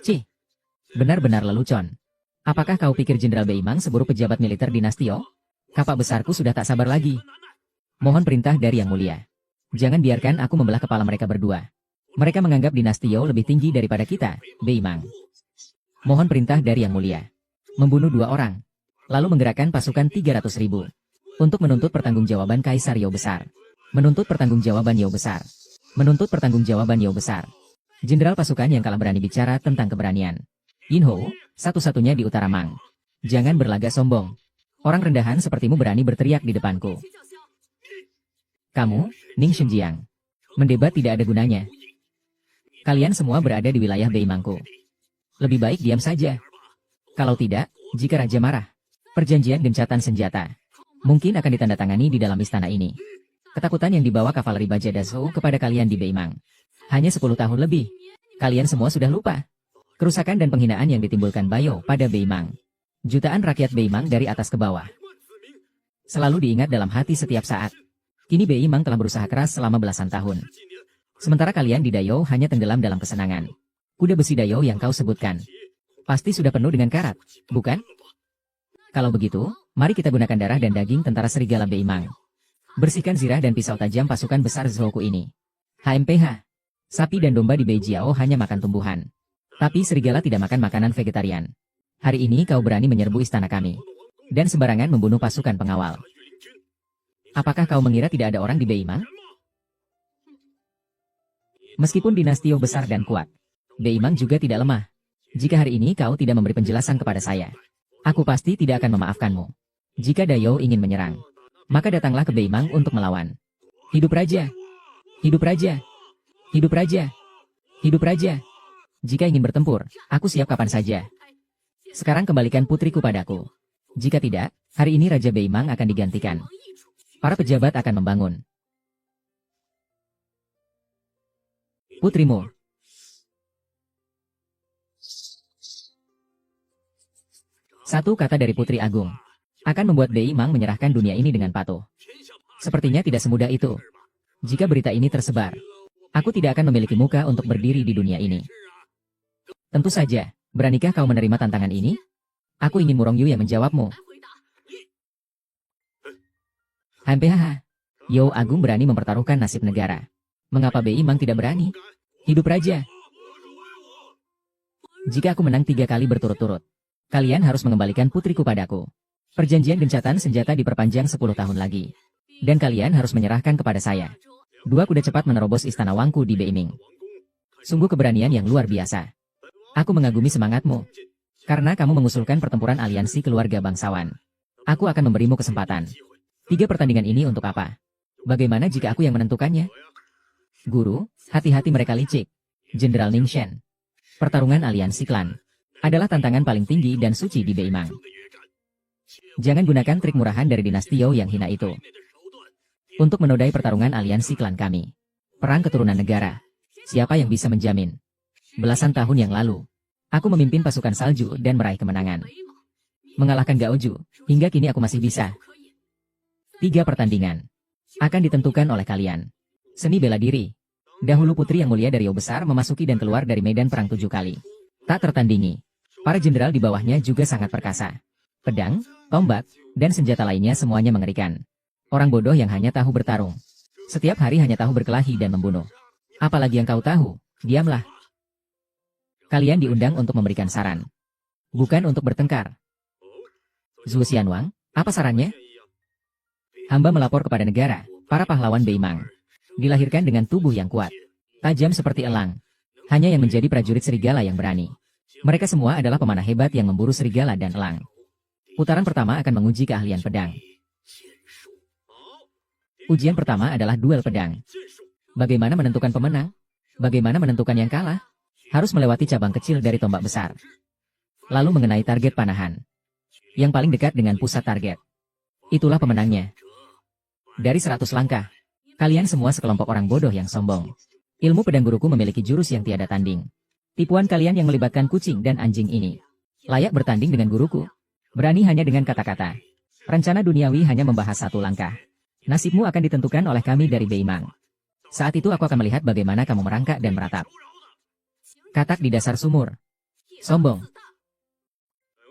Cih, benar-benar lelucon. Apakah kau pikir Jenderal Beimang seburuk pejabat militer dinasti Yao? Kapak besarku sudah tak sabar lagi. Mohon perintah dari Yang Mulia. Jangan biarkan aku membelah kepala mereka berdua. Mereka menganggap dinasti Yao lebih tinggi daripada kita, Beimang. Mohon perintah dari Yang Mulia. Membunuh 2 orang. Lalu menggerakkan pasukan 300.000. Untuk menuntut pertanggungjawaban Kaisar Yao Besar. Menuntut pertanggungjawaban Yao Besar. Menuntut pertanggungjawaban Yao Besar. Jenderal pasukan yang kalah berani bicara tentang keberanian. Yin Hou, satu-satunya di Utara Mang. Jangan berlagak sombong. Orang rendahan sepertimu berani berteriak di depanku. Kamu, Ning Shenjiang. Mendebat tidak ada gunanya. Kalian semua berada di wilayah Beimangku. Lebih baik diam saja. Kalau tidak, jika Raja marah, perjanjian gencatan senjata mungkin akan ditandatangani di dalam istana ini. Ketakutan yang dibawa kavaleri Baja Dazhou kepada kalian di Beimang. Hanya 10 tahun lebih. Kalian semua sudah lupa. Kerusakan dan penghinaan yang ditimbulkan Bayo pada Beimang. Jutaan rakyat Beimang dari atas ke bawah. Selalu diingat dalam hati setiap saat. Kini Beimang telah berusaha keras selama belasan tahun. Sementara kalian di Dayou hanya tenggelam dalam kesenangan. Kuda besi Dayou yang kau sebutkan pasti sudah penuh dengan karat, bukan? Kalau begitu, mari kita gunakan darah dan daging tentara serigala Beimang. Bersihkan zirah dan pisau tajam pasukan besar Zhouku ini. HMPH. Sapi dan domba di Beijiao hanya makan tumbuhan. Tapi serigala tidak makan makanan vegetarian. Hari ini kau berani menyerbu istana kami. Dan sembarangan membunuh pasukan pengawal. Apakah kau mengira tidak ada orang di Beimang? Meskipun dinasti Yao besar dan kuat, Beimang juga tidak lemah. Jika hari ini kau tidak memberi penjelasan kepada saya, aku pasti tidak akan memaafkanmu. Jika Dayou ingin menyerang, maka datanglah ke Beimang untuk melawan. Hidup raja! Hidup raja! Hidup raja! Hidup raja! Jika ingin bertempur, aku siap kapan saja. Sekarang kembalikan putriku padaku. Jika tidak, hari ini Raja Beimang akan digantikan. Para pejabat akan membangun. Putrimu. Satu kata dari Putri Agung akan membuat Beimang menyerahkan dunia ini dengan patuh. Sepertinya tidak semudah itu. Jika berita ini tersebar, aku tidak akan memiliki muka untuk berdiri di dunia ini. Tentu saja, beranikah kau menerima tantangan ini? Aku ingin Murong Yu yang menjawabmu. HMPHH. Yao Agung berani mempertaruhkan nasib negara. Mengapa Beimang tidak berani? Hidup raja! Jika aku menang 3 kali berturut-turut, kalian harus mengembalikan putriku padaku. Perjanjian gencatan senjata diperpanjang 10 tahun lagi. Dan kalian harus menyerahkan kepada saya. 2 kuda cepat menerobos istana Wangku di Beiming. Sungguh keberanian yang luar biasa. Aku mengagumi semangatmu. Karena kamu mengusulkan pertempuran aliansi keluarga bangsawan. Aku akan memberimu kesempatan. 3 pertandingan ini untuk apa? Bagaimana jika aku yang menentukannya? Guru, hati-hati mereka licik. Jenderal Ning Shen. Pertarungan aliansi klan adalah tantangan paling tinggi dan suci di Beimang. Jangan gunakan trik murahan dari dinasti Youo yang hina itu untuk menodai pertarungan aliansi klan kami. Perang keturunan negara. Siapa yang bisa menjamin? Belasan tahun yang lalu, aku memimpin pasukan salju dan meraih kemenangan. Mengalahkan Gaoju, hingga kini aku masih bisa. 3 pertandingan akan ditentukan oleh kalian. Seni bela diri. Dahulu putri yang mulia dari Youo besar memasuki dan keluar dari medan perang 7 kali. Tak tertandingi. Para jenderal di bawahnya juga sangat perkasa. Pedang, tombak, dan senjata lainnya semuanya mengerikan. Orang bodoh yang hanya tahu bertarung. Setiap hari hanya tahu berkelahi dan membunuh. Apalagi yang kau tahu, diamlah. Kalian diundang untuk memberikan saran. Bukan untuk bertengkar. Zhu Xianwang, apa sarannya? Hamba melapor kepada negara, para pahlawan Beimang. Dilahirkan dengan tubuh yang kuat. Tajam seperti elang. Hanya yang menjadi prajurit serigala yang berani. Mereka semua adalah pemanah hebat yang memburu serigala dan elang. Putaran pertama akan menguji keahlian pedang. Ujian pertama adalah duel pedang. Bagaimana menentukan pemenang? Bagaimana menentukan yang kalah? Harus melewati cabang kecil dari tombak besar. Lalu mengenai target panahan. Yang paling dekat dengan pusat target. Itulah pemenangnya. Dari 100 langkah. Kalian semua sekelompok orang bodoh yang sombong. Ilmu pedang guruku memiliki jurus yang tiada tanding. Tipuan kalian yang melibatkan kucing dan anjing ini layak bertanding dengan guruku. Berani hanya dengan kata-kata. Rencana duniawi hanya membahas 1 langkah. Nasibmu akan ditentukan oleh kami dari Beimang. Saat itu aku akan melihat bagaimana kamu merangkak dan meratap. Katak di dasar sumur. Sombong.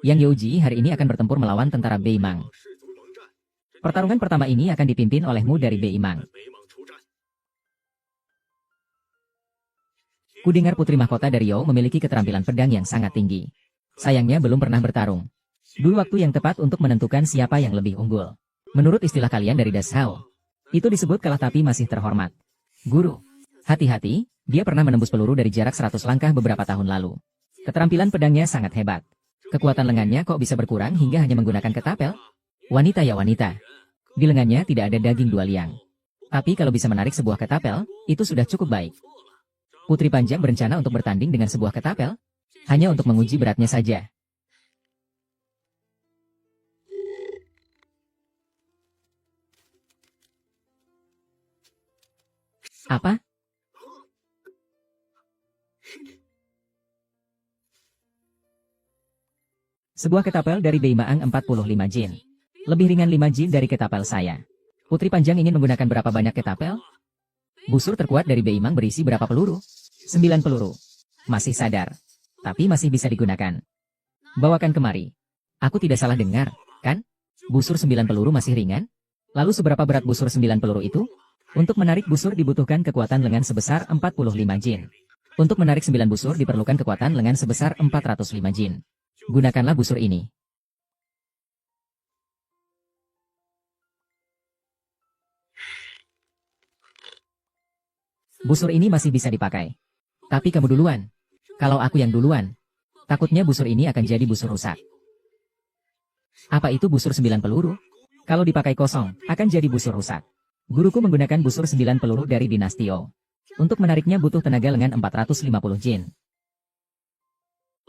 Yang Youji hari ini akan bertempur melawan tentara Beimang. Pertarungan pertama ini akan dipimpin olehmu dari Beimang. Kudengar putri mahkota dari Youo memiliki keterampilan pedang yang sangat tinggi. Sayangnya belum pernah bertarung. Dulu waktu yang tepat untuk menentukan siapa yang lebih unggul. Menurut istilah kalian dari Dashao, itu disebut kalah tapi masih terhormat. Guru, hati-hati, dia pernah menembus peluru dari jarak 100 langkah beberapa tahun lalu. Keterampilan pedangnya sangat hebat. Kekuatan lengannya kok bisa berkurang hingga hanya menggunakan ketapel? Wanita ya wanita. Di lengannya tidak ada daging 2 liang. Tapi kalau bisa menarik sebuah ketapel, itu sudah cukup baik. Putri Panjang berencana untuk bertanding dengan sebuah ketapel, hanya untuk menguji beratnya saja. Apa? Sebuah ketapel dari Beimaang 45 jin. Lebih ringan 5 jin dari ketapel saya. Putri Panjang ingin menggunakan berapa banyak ketapel? Busur terkuat dari Beimang berisi berapa peluru? 9 peluru. Masih sadar. Tapi masih bisa digunakan. Bawakan kemari. Aku tidak salah dengar, kan? Busur 9 peluru masih ringan? Lalu seberapa berat busur 9 peluru itu? Untuk menarik busur dibutuhkan kekuatan lengan sebesar 45 jin. Untuk menarik 9 busur diperlukan kekuatan lengan sebesar 405 jin. Gunakanlah busur ini. Busur ini masih bisa dipakai. Tapi kamu duluan. Kalau aku yang duluan, takutnya busur ini akan jadi busur rusak. Apa itu busur 9 peluru? Kalau dipakai kosong, akan jadi busur rusak. Guruku menggunakan busur 9 peluru dari dinasti Youo. Untuk menariknya butuh tenaga lengan 450 jin.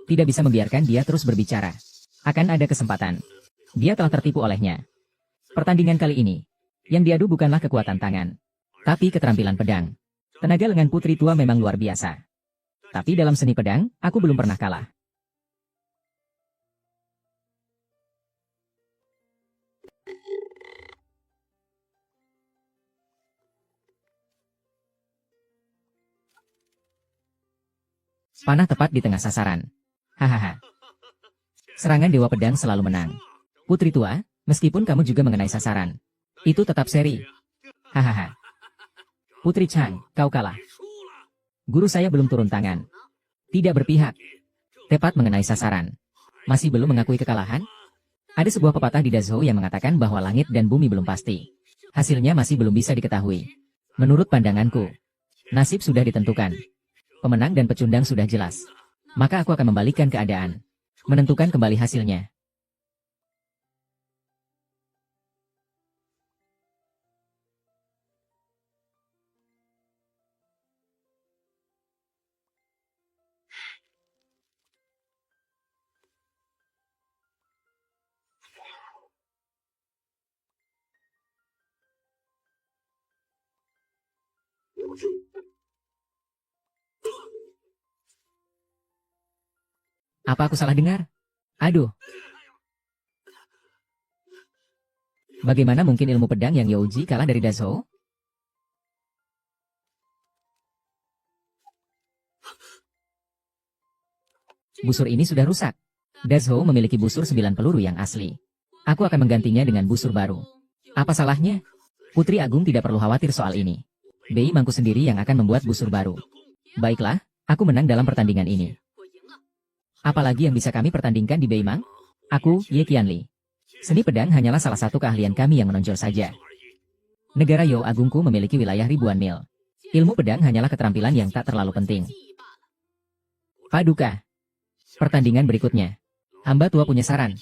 Tidak bisa membiarkan dia terus berbicara. Akan ada kesempatan. Dia telah tertipu olehnya. Pertandingan kali ini, yang diadu bukanlah kekuatan tangan, tapi keterampilan pedang. Tenaga lengan putri tua memang luar biasa. Tapi dalam seni pedang, aku belum pernah kalah. Panah tepat di tengah sasaran. Hahaha. Serangan Dewa Pedang selalu menang. Putri tua, meskipun kamu juga mengenai sasaran, itu tetap seri. Hahaha. Putri Chang, kau kalah. Guru saya belum turun tangan. Tidak berpihak. Tepat mengenai sasaran. Masih belum mengakui kekalahan? Ada sebuah pepatah di Dazhou yang mengatakan bahwa langit dan bumi belum pasti. Hasilnya masih belum bisa diketahui. Menurut pandanganku, nasib sudah ditentukan. Pemenang dan pecundang sudah jelas. Maka aku akan membalikkan keadaan. Menentukan kembali hasilnya. Apa aku salah dengar? Aduh, bagaimana mungkin ilmu pedang yang Youji kalah dari Dazhou? Busur ini sudah rusak. Dazhou memiliki busur 9 peluru yang asli. Aku akan menggantinya dengan busur baru. Apa salahnya? Putri Agung tidak perlu khawatir soal ini. Bei Mangku sendiri yang akan membuat busur baru. Baiklah, aku menang dalam pertandingan ini. Apalagi yang bisa kami pertandingkan di Bei Mang? Aku, Ye Qianli. Seni pedang hanyalah salah satu keahlian kami yang menonjol saja. Negara You Agungku memiliki wilayah ribuan mil. Ilmu pedang hanyalah keterampilan yang tak terlalu penting. Paduka. Pertandingan berikutnya. Hamba tua punya saran.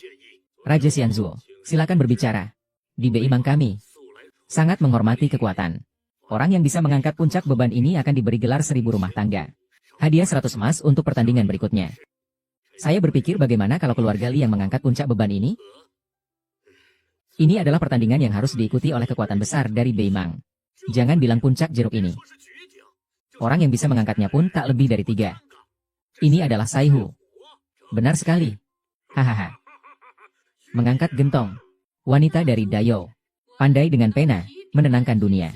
Raja Xianzhuo, silakan berbicara. Di Bei Mang kami sangat menghormati kekuatan. Orang yang bisa mengangkat puncak beban ini akan diberi gelar 1000 rumah tangga. Hadiah 100 emas untuk pertandingan berikutnya. Saya berpikir bagaimana kalau keluarga Li yang mengangkat puncak beban ini? Ini adalah pertandingan yang harus diikuti oleh kekuatan besar dari Bei Mang. Jangan bilang puncak jeruk ini. Orang yang bisa mengangkatnya pun tak lebih dari 3. Ini adalah Saihu. Benar sekali. Hahaha. Mengangkat gentong. Wanita dari Dayou. Pandai dengan pena, menenangkan dunia.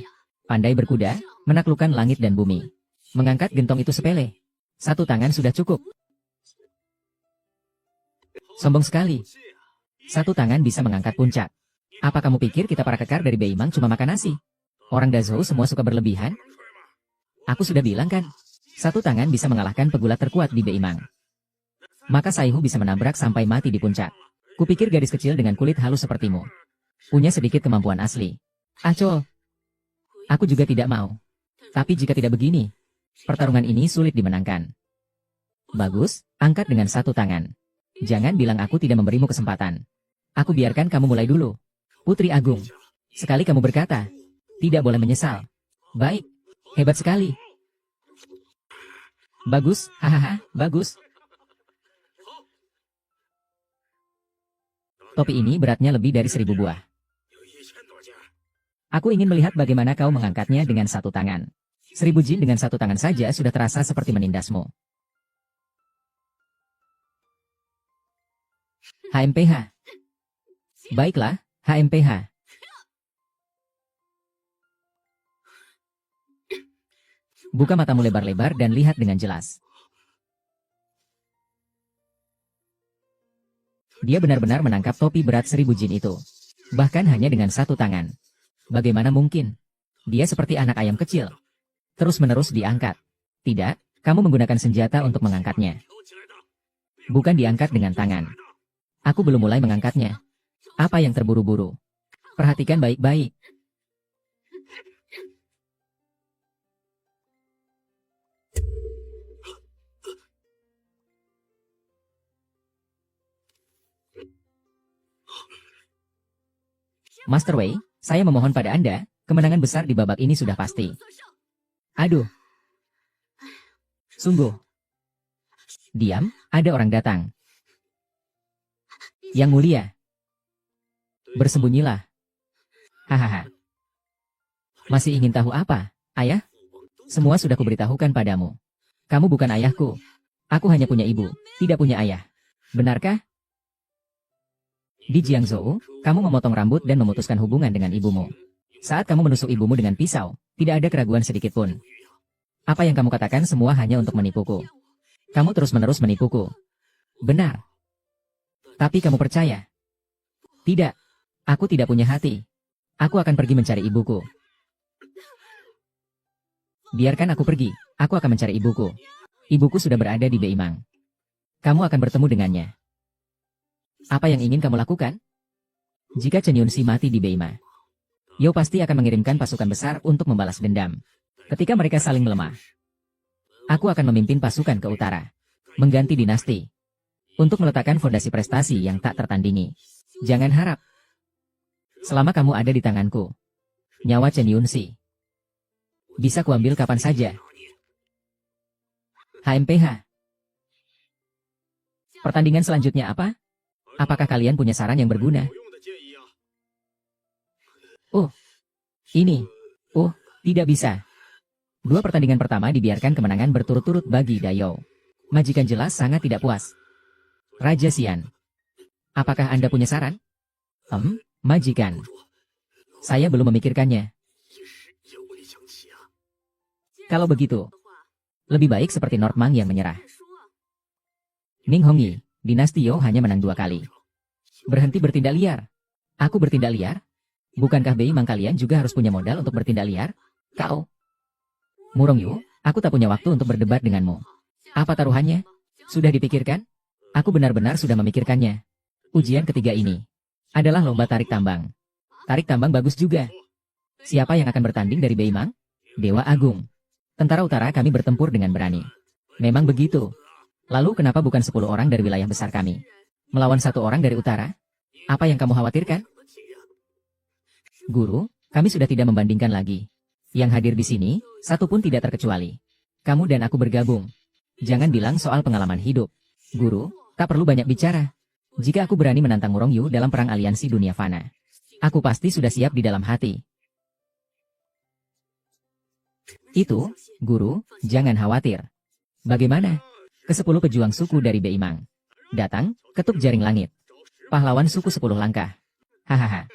Pandai berkuda, menaklukkan langit dan bumi. Mengangkat gentong itu sepele. 1 tangan sudah cukup. Sombong sekali. 1 tangan bisa mengangkat puncak. Apa kamu pikir kita para kekar dari Bei Mang cuma makan nasi? Orang Dazhou semua suka berlebihan? Aku sudah bilang kan, 1 tangan bisa mengalahkan pegulat terkuat di Bei Mang. Maka Saihu bisa menabrak sampai mati di puncak. Kupikir gadis kecil dengan kulit halus sepertimu punya sedikit kemampuan asli. Acol. Aku juga tidak mau. Tapi jika tidak begini, pertarungan ini sulit dimenangkan. Bagus, angkat dengan 1 tangan. Jangan bilang aku tidak memberimu kesempatan. Aku biarkan kamu mulai dulu. Putri Agung. Sekali kamu berkata, tidak boleh menyesal. Baik. Hebat sekali. Bagus, hahaha, bagus. Topi ini beratnya lebih dari 1000 buah. Aku ingin melihat bagaimana kau mengangkatnya dengan 1 tangan. 1000 jin dengan 1 tangan saja sudah terasa seperti menindasmu. HMPH. Baiklah, HMPH. Buka matamu lebar-lebar dan lihat dengan jelas. Dia benar-benar menangkap topi berat 1000 jin itu. Bahkan hanya dengan 1 tangan. Bagaimana mungkin? Dia seperti anak ayam kecil. Terus-menerus diangkat. Tidak, kamu menggunakan senjata untuk mengangkatnya. Bukan diangkat dengan tangan. Aku belum mulai mengangkatnya. Apa yang terburu-buru? Perhatikan baik-baik. Master Wei, saya memohon pada Anda, kemenangan besar di babak ini sudah pasti. Aduh. Sungguh. Diam, ada orang datang. Yang mulia. Bersembunyilah. Hahaha. Masih ingin tahu apa, ayah? Semua sudah kuberitahukan padamu. Kamu bukan ayahku. Aku hanya punya ibu, tidak punya ayah. Benarkah? Di Jiangzhou, kamu memotong rambut dan memutuskan hubungan dengan ibumu. Saat kamu menusuk ibumu dengan pisau, tidak ada keraguan sedikit pun. Apa yang kamu katakan semua hanya untuk menipuku. Kamu terus-menerus menipuku. Benar. Tapi kamu percaya? Tidak. Aku tidak punya hati. Aku akan pergi mencari ibuku. Biarkan aku pergi. Aku akan mencari ibuku. Ibuku sudah berada di Bei Mang. Kamu akan bertemu dengannya. Apa yang ingin kamu lakukan? Jika Chen Yunxi mati di Bei Ma, Yo pasti akan mengirimkan pasukan besar untuk membalas dendam. Ketika mereka saling melemah, aku akan memimpin pasukan ke utara, mengganti dinasti, untuk meletakkan fondasi prestasi yang tak tertandingi. Jangan harap. Selama kamu ada di tanganku, nyawa Chen Yunxi bisa kuambil kapan saja. HMPH. Pertandingan selanjutnya apa? Apakah kalian punya saran yang berguna? Oh, ini. Oh, tidak bisa. Dua pertandingan pertama dibiarkan kemenangan berturut-turut bagi Dayo. Majikan jelas sangat tidak puas. Raja Xian, apakah Anda punya saran? Majikan. Saya belum memikirkannya. Kalau begitu, lebih baik seperti Nordmang yang menyerah. Ning Hongyi, dinasti Yo hanya menang 2 kali. Berhenti bertindak liar. Aku bertindak liar? Bukankah Bei Mang kalian juga harus punya modal untuk bertindak liar? Kau. Murong Yu, aku tak punya waktu untuk berdebat denganmu. Apa taruhannya? Sudah dipikirkan? Aku benar-benar sudah memikirkannya. Ujian ketiga ini adalah lomba tarik tambang. Tarik tambang bagus juga. Siapa yang akan bertanding dari Bei Mang? Dewa Agung. Tentara utara kami bertempur dengan berani. Memang begitu. Lalu kenapa bukan 10 orang dari wilayah besar kami? Melawan 1 orang dari utara? Apa yang kamu khawatirkan? Guru, kami sudah tidak membandingkan lagi. Yang hadir di sini, satu pun tidak terkecuali. Kamu dan aku bergabung. Jangan bilang soal pengalaman hidup. Guru, tak perlu banyak bicara. Jika aku berani menantang Murong Yu dalam perang aliansi dunia fana, aku pasti sudah siap di dalam hati. Itu, Guru, jangan khawatir. Bagaimana? Ke-10 pejuang suku dari Bei Mang datang, ketuk jaring langit. Pahlawan suku 10 langkah. Hahaha.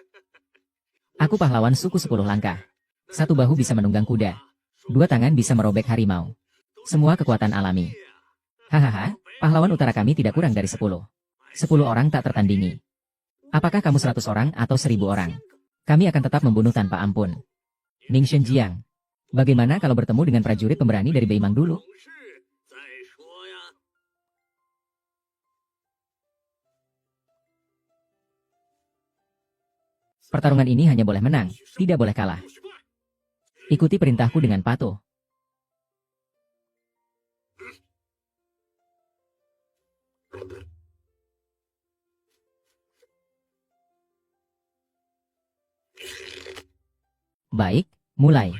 Aku pahlawan suku 10 langkah. 1 bahu bisa menunggang kuda. 2 tangan bisa merobek harimau. Semua kekuatan alami. Hahaha, pahlawan utara kami tidak kurang dari 10. 10 orang tak tertandingi. Apakah kamu 100 orang atau 1000 orang? Kami akan tetap membunuh tanpa ampun. Ning Shenjiang, bagaimana kalau bertemu dengan prajurit pemberani dari Bei Mang dulu? Pertarungan ini hanya boleh menang, tidak boleh kalah. Ikuti perintahku dengan patuh. Baik, mulai.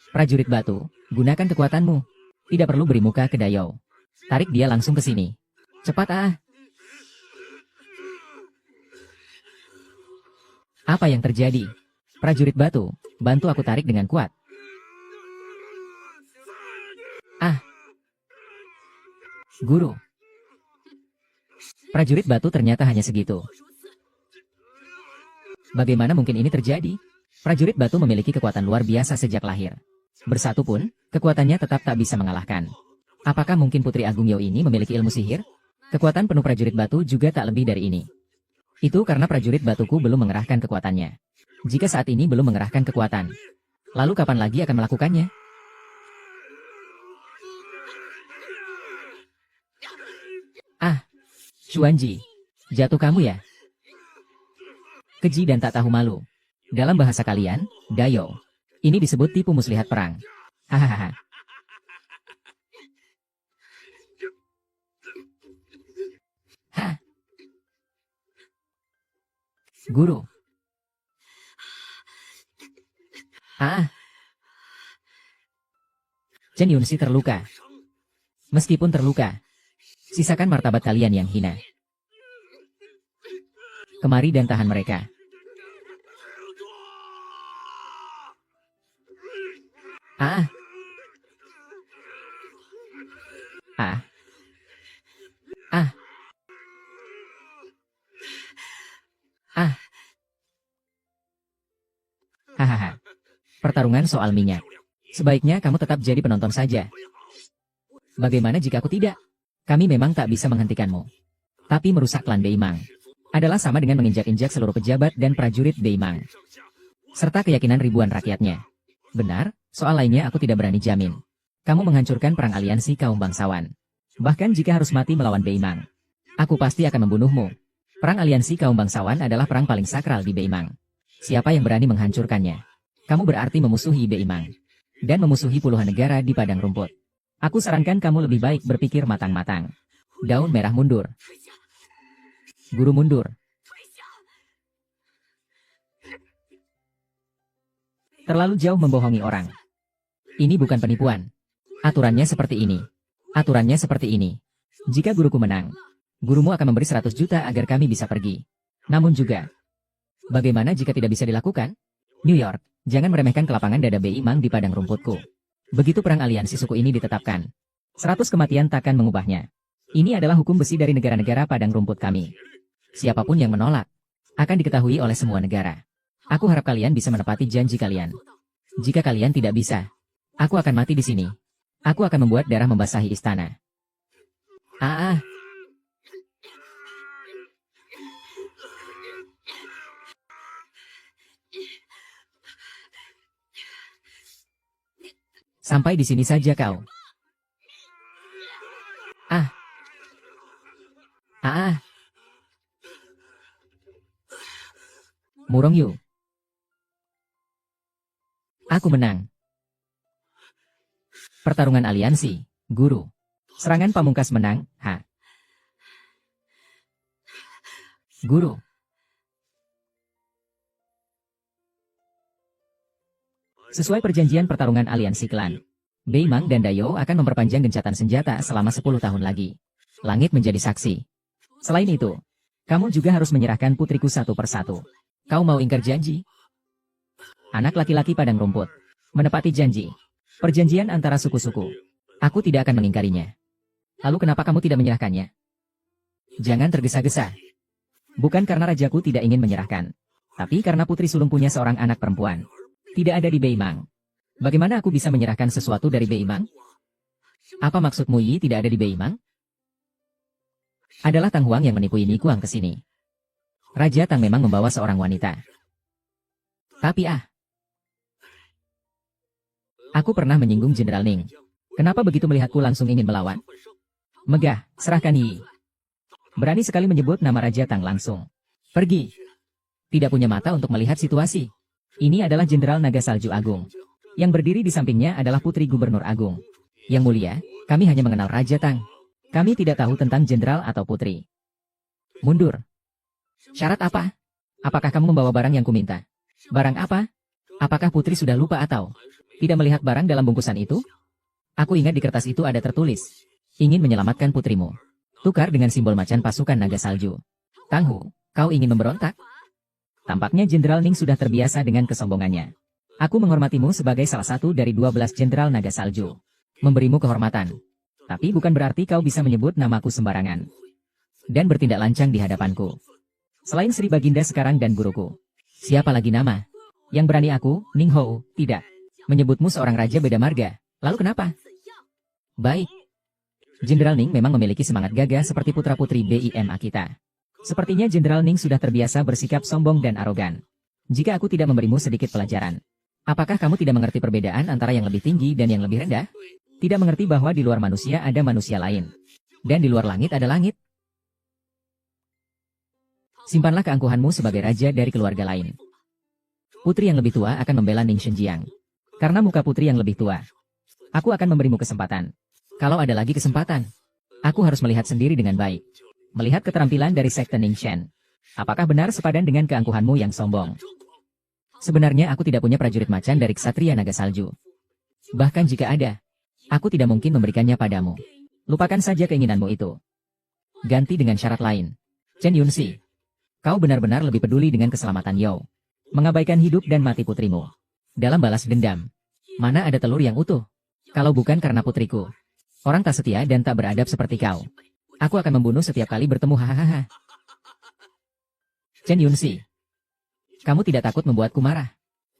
Prajurit batu, gunakan kekuatanmu. Tidak perlu beri muka ke Dayo. Tarik dia langsung ke sini. Cepat. Apa yang terjadi? Prajurit batu, bantu aku tarik dengan kuat. Guru. Prajurit batu ternyata hanya segitu. Bagaimana mungkin ini terjadi? Prajurit batu memiliki kekuatan luar biasa sejak lahir. Bersatu pun, kekuatannya tetap tak bisa mengalahkan. Apakah mungkin Putri Agung Yo ini memiliki ilmu sihir? Kekuatan penuh prajurit batu juga tak lebih dari ini. Itu karena prajurit batuku belum mengerahkan kekuatannya. Jika saat ini belum mengerahkan kekuatan, lalu kapan lagi akan melakukannya? Xuanji, jatuh kamu ya? Keji dan tak tahu malu. Dalam bahasa kalian, Dayo. Ini disebut tipu muslihat perang. Hahaha. Guru. Chen Yunxi terluka. Meskipun terluka, sisakan martabat kalian yang hina. Kemari dan tahan mereka. Hahaha. Pertarungan soal minyak. Sebaiknya kamu tetap jadi penonton saja. Bagaimana jika aku tidak? Kami memang tak bisa menghentikanmu. Tapi merusak klan Bei Mang adalah sama dengan menginjak-injak seluruh pejabat dan prajurit Bei Mang, serta keyakinan ribuan rakyatnya. Benar, soal lainnya aku tidak berani jamin. Kamu menghancurkan perang aliansi kaum bangsawan. Bahkan jika harus mati melawan Bei Mang, aku pasti akan membunuhmu. Perang aliansi kaum bangsawan adalah perang paling sakral di Bei Mang. Siapa yang berani menghancurkannya? Kamu berarti memusuhi Bei Mang dan memusuhi puluhan negara di padang rumput. Aku sarankan kamu lebih baik berpikir matang-matang. Daun merah mundur. Guru mundur. Terlalu jauh membohongi orang. Ini bukan penipuan. Aturannya seperti ini. Aturannya seperti ini. Jika guruku menang, gurumu akan memberi 100 juta agar kami bisa pergi. Namun juga, bagaimana jika tidak bisa dilakukan? New York, jangan meremehkan kelapangan dada BI Mang di padang rumputku. Begitu perang aliansi suku ini ditetapkan, 100 kematian takkan mengubahnya. Ini adalah hukum besi dari negara-negara padang rumput kami. Siapapun yang menolak, akan diketahui oleh semua negara. Aku harap kalian bisa menepati janji kalian. Jika kalian tidak bisa, aku akan mati di sini. Aku akan membuat darah membasahi istana. Sampai di sini saja kau. Murongyu. Aku menang. Pertarungan aliansi, guru. Serangan pamungkas menang, Guru. Sesuai perjanjian pertarungan aliansi klan, Bei Mang dan Dayo akan memperpanjang gencatan senjata selama 10 tahun lagi. Langit menjadi saksi. Selain itu, kamu juga harus menyerahkan putriku satu persatu. Kau mau ingkar janji? Anak laki-laki padang rumput. Menepati janji. Perjanjian antara suku-suku. Aku tidak akan mengingkarinya. Lalu kenapa kamu tidak menyerahkannya? Jangan tergesa-gesa. Bukan karena rajaku tidak ingin menyerahkan. Tapi karena putri sulung punya seorang anak perempuan. Tidak ada di Bei Mang. Bagaimana aku bisa menyerahkan sesuatu dari Bei Mang? Apa maksudmu Yi tidak ada di Bei Mang? Adalah Tang Huang yang menipu Yi Kuang ke sini. Raja Tang memang membawa seorang wanita. Tapi aku pernah menyinggung Jenderal Ning. Kenapa begitu melihatku langsung ingin melawan? Megah, serahkan Yi. Berani sekali menyebut nama Raja Tang langsung. Pergi. Tidak punya mata untuk melihat situasi. Ini adalah Jenderal Naga Salju Agung. Yang berdiri di sampingnya adalah Putri Gubernur Agung. Yang mulia, kami hanya mengenal Raja Tang. Kami tidak tahu tentang Jenderal atau Putri. Mundur. Syarat apa? Apakah kamu membawa barang yang kuminta? Barang apa? Apakah Putri sudah lupa atau tidak melihat barang dalam bungkusan itu? Aku ingat di kertas itu ada tertulis. Ingin menyelamatkan putrimu. Tukar dengan simbol macan pasukan naga salju. Tang Hu, kau ingin memberontak? Tampaknya Jenderal Ning sudah terbiasa dengan kesombongannya. Aku menghormatimu sebagai salah satu dari 12 Jenderal Naga Salju. Memberimu kehormatan. Tapi bukan berarti kau bisa menyebut namaku sembarangan. Dan bertindak lancang di hadapanku. Selain Sri Baginda sekarang dan guruku. Siapa lagi nama? Yang berani aku, Ning Hou, tidak. Menyebutmu seorang raja beda marga. Lalu kenapa? Baik. Jenderal Ning memang memiliki semangat gagah seperti putra-putri BIMA kita. Sepertinya Jenderal Ning sudah terbiasa bersikap sombong dan arogan. Jika aku tidak memberimu sedikit pelajaran. Apakah kamu tidak mengerti perbedaan antara yang lebih tinggi dan yang lebih rendah? Tidak mengerti bahwa di luar manusia ada manusia lain. Dan di luar langit ada langit. Simpanlah keangkuhanmu sebagai raja dari keluarga lain. Putri yang lebih tua akan membela Ning Shenjiang. Karena muka putri yang lebih tua. Aku akan memberimu kesempatan. Kalau ada lagi kesempatan, aku harus melihat sendiri dengan baik. Melihat keterampilan dari Sekte Ning Shen. Apakah benar sepadan dengan keangkuhanmu yang sombong? Sebenarnya aku tidak punya prajurit macan dari Ksatria Naga Salju. Bahkan jika ada, aku tidak mungkin memberikannya padamu. Lupakan saja keinginanmu itu. Ganti dengan syarat lain. Chen Yunxi. Kau benar-benar lebih peduli dengan keselamatan Yao. Mengabaikan hidup dan mati putrimu. Dalam balas dendam. Mana ada telur yang utuh? Kalau bukan karena putriku. Orang tak setia dan tak beradab seperti kau. Aku akan membunuh setiap kali bertemu hahaha. Chen Yunxi. Kamu tidak takut membuatku marah.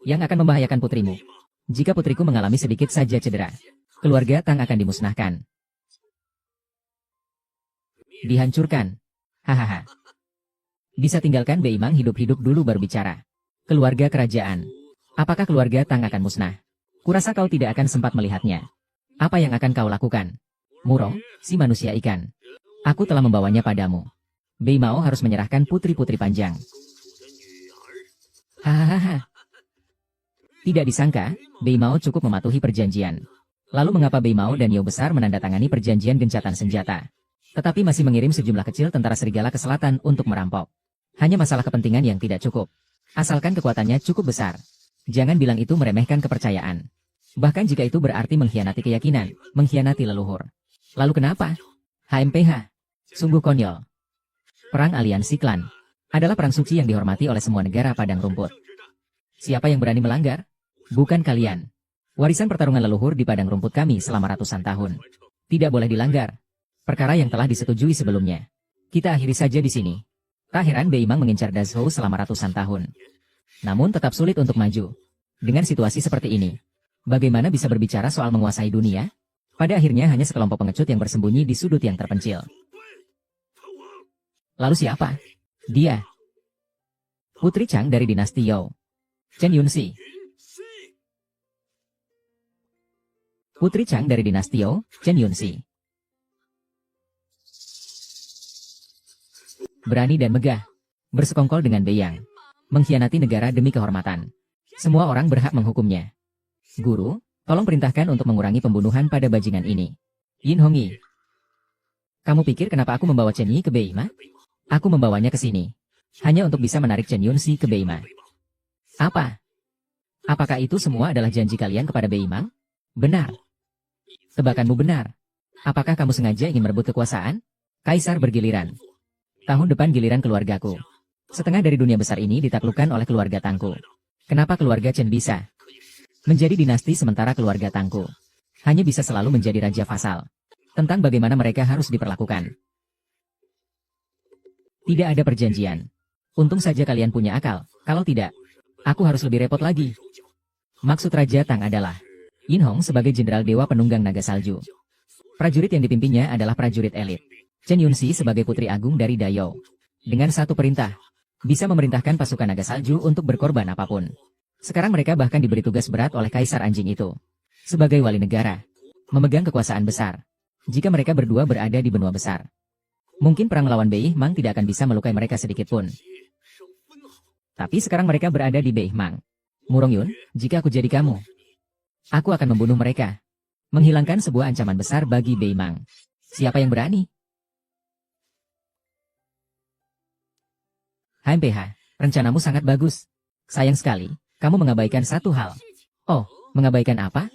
Yang akan membahayakan putrimu. Jika putriku mengalami sedikit saja cedera. Keluarga Tang akan dimusnahkan. Dihancurkan. Hahaha. Bisa tinggalkan Bei Mang hidup-hidup dulu baru bicara. Keluarga kerajaan. Apakah keluarga Tang akan musnah? Kurasa kau tidak akan sempat melihatnya. Apa yang akan kau lakukan? Murong, si manusia ikan. Aku telah membawanya padamu. Bei Mao harus menyerahkan putri-putri panjang. Hahaha. Tidak disangka, Bei Mao cukup mematuhi perjanjian. Lalu mengapa Bei Mao dan Yao Besar menandatangani perjanjian gencatan senjata? Tetapi masih mengirim sejumlah kecil tentara serigala ke selatan untuk merampok. Hanya masalah kepentingan yang tidak cukup. Asalkan kekuatannya cukup besar. Jangan bilang itu meremehkan kepercayaan. Bahkan jika itu berarti mengkhianati keyakinan, mengkhianati leluhur. Lalu kenapa? HMPH. Sungguh konyol. Perang aliansi klan adalah perang suci yang dihormati oleh semua negara padang rumput. Siapa yang berani melanggar? Bukan kalian. Warisan pertarungan leluhur di padang rumput kami selama ratusan tahun. Tidak boleh dilanggar. Perkara yang telah disetujui sebelumnya. Kita akhiri saja di sini. Tak heran Beimang mengincar Dazhou selama ratusan tahun. Namun tetap sulit untuk maju. Dengan situasi seperti ini, bagaimana bisa berbicara soal menguasai dunia? Pada akhirnya hanya sekelompok pengecut yang bersembunyi di sudut yang terpencil. Lalu siapa? Dia. Putri Chang dari dinasti Yao. Chen Yunxi. Putri Chang dari dinasti Yao, Chen Yunxi. Berani dan megah. Bersekongkol dengan Beiyang. Mengkhianati negara demi kehormatan. Semua orang berhak menghukumnya. Guru, tolong perintahkan untuk mengurangi pembunuhan pada bajingan ini. Yin Hongyi. Kamu pikir kenapa aku membawa Chen Yi ke Beima? Aku membawanya ke sini. Hanya untuk bisa menarik Chen Yunxi ke Beima. Apa? Apakah itu semua adalah janji kalian kepada Beimang? Benar. Tebakanmu benar. Apakah kamu sengaja ingin merebut kekuasaan? Kaisar bergiliran. Tahun depan giliran keluargaku. Setengah dari dunia besar ini ditaklukkan oleh keluarga Tangku. Kenapa keluarga Chen bisa menjadi dinasti sementara keluarga Tangku hanya bisa selalu menjadi raja vasal? Tentang bagaimana mereka harus diperlakukan. Tidak ada perjanjian. Untung saja kalian punya akal. Kalau tidak, aku harus lebih repot lagi. Maksud Raja Tang adalah Yin Hong sebagai jenderal Dewa Penunggang Naga Salju. Prajurit yang dipimpinnya adalah prajurit elit. Chen Yunxi sebagai putri agung dari Dayou. Dengan satu perintah, bisa memerintahkan pasukan naga salju untuk berkorban apapun. Sekarang mereka bahkan diberi tugas berat oleh Kaisar Anjing itu. Sebagai wali negara, memegang kekuasaan besar. Jika mereka berdua berada di benua besar, mungkin perang melawan Bei Mang tidak akan bisa melukai mereka sedikit pun. Tapi sekarang mereka berada di Bei Mang. Murong Yun, jika aku jadi kamu, aku akan membunuh mereka. Menghilangkan sebuah ancaman besar bagi Bei Mang. Siapa yang berani? HMPH, rencanamu sangat bagus. Sayang sekali, kamu mengabaikan satu hal. Oh, mengabaikan apa?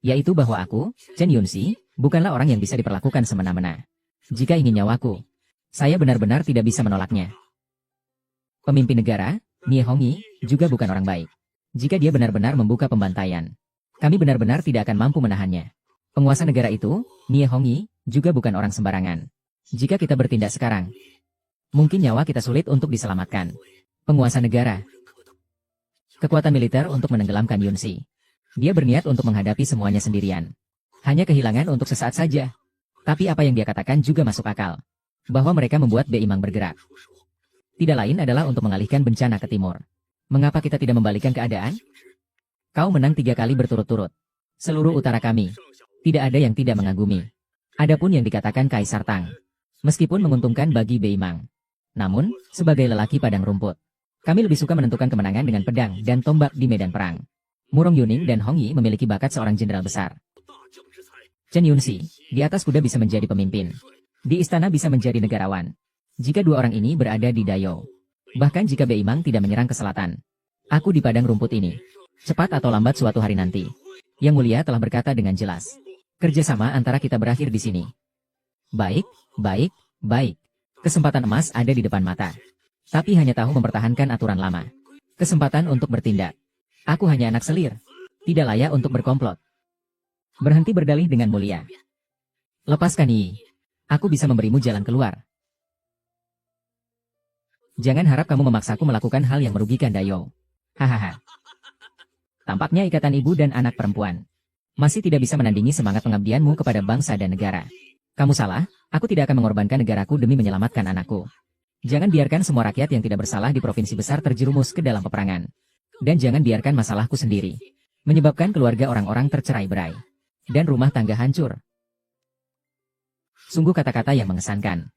Yaitu bahwa aku, Chen Yunxi, bukanlah orang yang bisa diperlakukan semena-mena. Jika ingin nyawaku, saya benar-benar tidak bisa menolaknya. Pemimpin negara, Nie Hongyi, juga bukan orang baik. Jika dia benar-benar membuka pembantaian, kami benar-benar tidak akan mampu menahannya. Penguasa negara itu, Nie Hongyi, juga bukan orang sembarangan. Jika kita bertindak sekarang, mungkin nyawa kita sulit untuk diselamatkan. Penguasa negara. Kekuatan militer untuk menenggelamkan Yunxi. Dia berniat untuk menghadapi semuanya sendirian. Hanya kehilangan untuk sesaat saja. Tapi apa yang dia katakan juga masuk akal. Bahwa mereka membuat Beimang bergerak. Tidak lain adalah untuk mengalihkan bencana ke timur. Mengapa kita tidak membalikkan keadaan? Kau menang 3 kali berturut-turut. Seluruh utara kami. Tidak ada yang tidak mengagumi. Adapun yang dikatakan Kaisar Tang. Meskipun menguntungkan bagi Beimang. Namun, sebagai lelaki padang rumput, kami lebih suka menentukan kemenangan dengan pedang dan tombak di medan perang. Murong Yuning dan Hongyi memiliki bakat seorang jenderal besar. Chen Yunxi, di atas kuda bisa menjadi pemimpin. Di istana bisa menjadi negarawan. Jika dua orang ini berada di Dayou. Bahkan jika Beimang tidak menyerang ke selatan. Aku di padang rumput ini. Cepat atau lambat suatu hari nanti. Yang Mulia telah berkata dengan jelas. Kerjasama antara kita berakhir di sini. Baik, baik, baik. Kesempatan emas ada di depan mata. Tapi hanya tahu mempertahankan aturan lama. Kesempatan untuk bertindak. Aku hanya anak selir. Tidak layak untuk berkomplot. Berhenti berdalih dengan mulia. Lepaskan Yi. Aku bisa memberimu jalan keluar. Jangan harap kamu memaksaku melakukan hal yang merugikan Dayou. Hahaha. Tampaknya ikatan ibu dan anak perempuan masih tidak bisa menandingi semangat pengabdianmu kepada bangsa dan negara. Kamu salah, aku tidak akan mengorbankan negaraku demi menyelamatkan anakku. Jangan biarkan semua rakyat yang tidak bersalah di provinsi besar terjerumus ke dalam peperangan. Dan jangan biarkan masalahku sendiri menyebabkan keluarga orang-orang tercerai-berai. Dan rumah tangga hancur. Sungguh kata-kata yang mengesankan.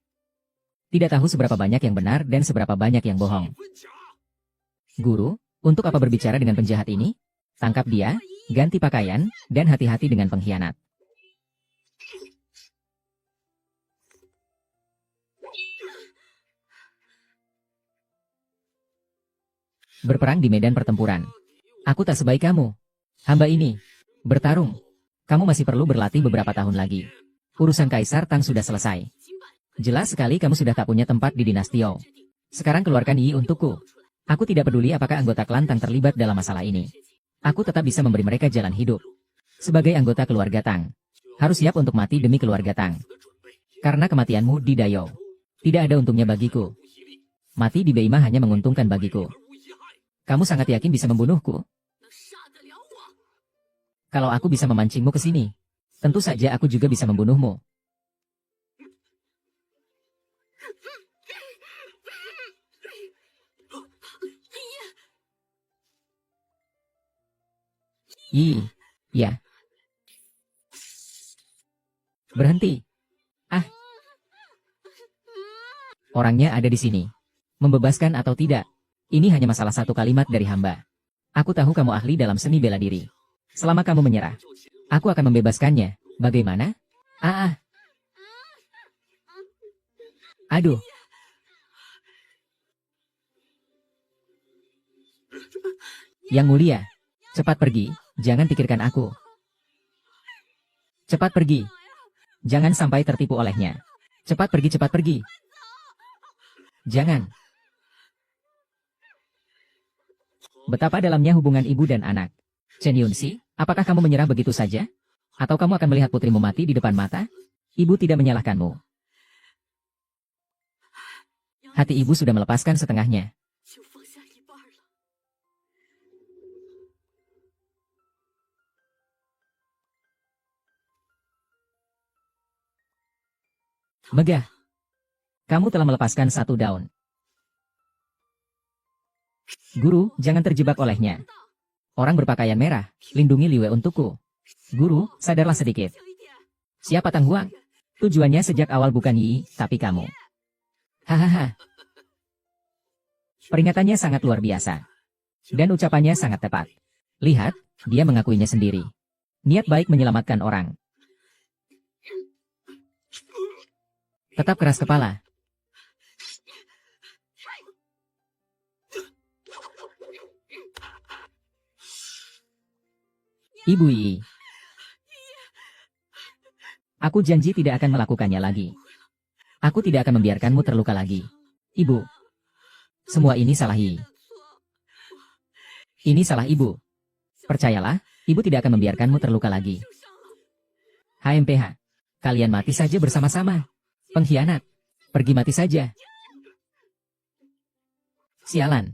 Tidak tahu seberapa banyak yang benar dan seberapa banyak yang bohong. Guru, untuk apa berbicara dengan penjahat ini? Tangkap dia, ganti pakaian, dan hati-hati dengan pengkhianat. Berperang di medan pertempuran. Aku tak sebaik kamu. Hamba ini Bertarung. Kamu masih perlu berlatih beberapa tahun lagi. Urusan Kaisar Tang sudah selesai. Jelas sekali kamu sudah tak punya tempat di dinasti Yao. Sekarang keluarkan Yi untukku. Aku tidak peduli apakah anggota klan Tang terlibat dalam masalah ini. Aku tetap bisa memberi mereka jalan hidup. Sebagai anggota keluarga Tang, harus siap untuk mati demi keluarga Tang. Karena kematianmu di Dayou, tidak ada untungnya bagiku. Mati di Beima hanya menguntungkan bagiku. Kamu sangat yakin bisa membunuhku? Kalau aku bisa memancingmu ke sini, tentu saja aku juga bisa membunuhmu. Ya. Berhenti. Orangnya ada di sini. Membebaskan atau tidak, ini hanya masalah satu kalimat dari hamba. Aku tahu kamu ahli dalam seni bela diri. Selama kamu menyerah, aku akan membebaskannya. Bagaimana? Aduh. Yang mulia, cepat pergi, jangan pikirkan aku. Cepat pergi. Jangan sampai tertipu olehnya. Cepat pergi. Jangan. Betapa dalamnya hubungan ibu dan anak. Chen Yunxi, apakah kamu menyerah begitu saja? Atau kamu akan melihat putrimu mati di depan mata? Ibu tidak menyalahkanmu. Hati ibu sudah melepaskan setengahnya. Megah. Kamu telah melepaskan satu daun. Guru, jangan terjebak olehnya. Orang berpakaian merah, lindungi Liwei untukku. Guru, sadarlah sedikit. Siapa Tang Huang? Tujuannya sejak awal bukan Yi, tapi kamu. Hahaha. Peringatannya sangat luar biasa. Dan ucapannya sangat tepat. Lihat, dia mengakuinya sendiri. Niat baik menyelamatkan orang. Tetap keras kepala. Ibu Yi. Aku janji tidak akan melakukannya lagi. Aku tidak akan membiarkanmu terluka lagi. Ibu. Semua ini salah Yi. Ini salah ibu. Percayalah, ibu tidak akan membiarkanmu terluka lagi. HMPH. Kalian mati saja bersama-sama. Pengkhianat. Pergi mati saja. Sialan.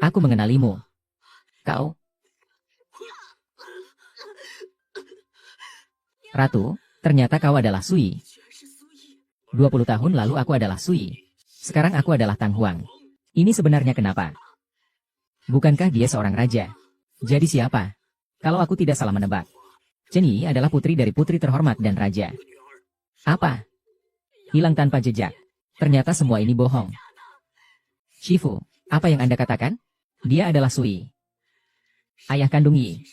Aku mengenalimu. Kau. Ratu, ternyata kau adalah Sui. 20 tahun lalu aku adalah Sui. Sekarang aku adalah Tang Huang. Ini sebenarnya kenapa? Bukankah dia seorang raja? Jadi siapa? Kalau aku tidak salah menebak. Chen Yi adalah putri dari putri terhormat dan raja. Apa? Hilang tanpa jejak. Ternyata semua ini bohong. Shifu, apa yang Anda katakan? Dia adalah Sui. Ayah kandung Yi.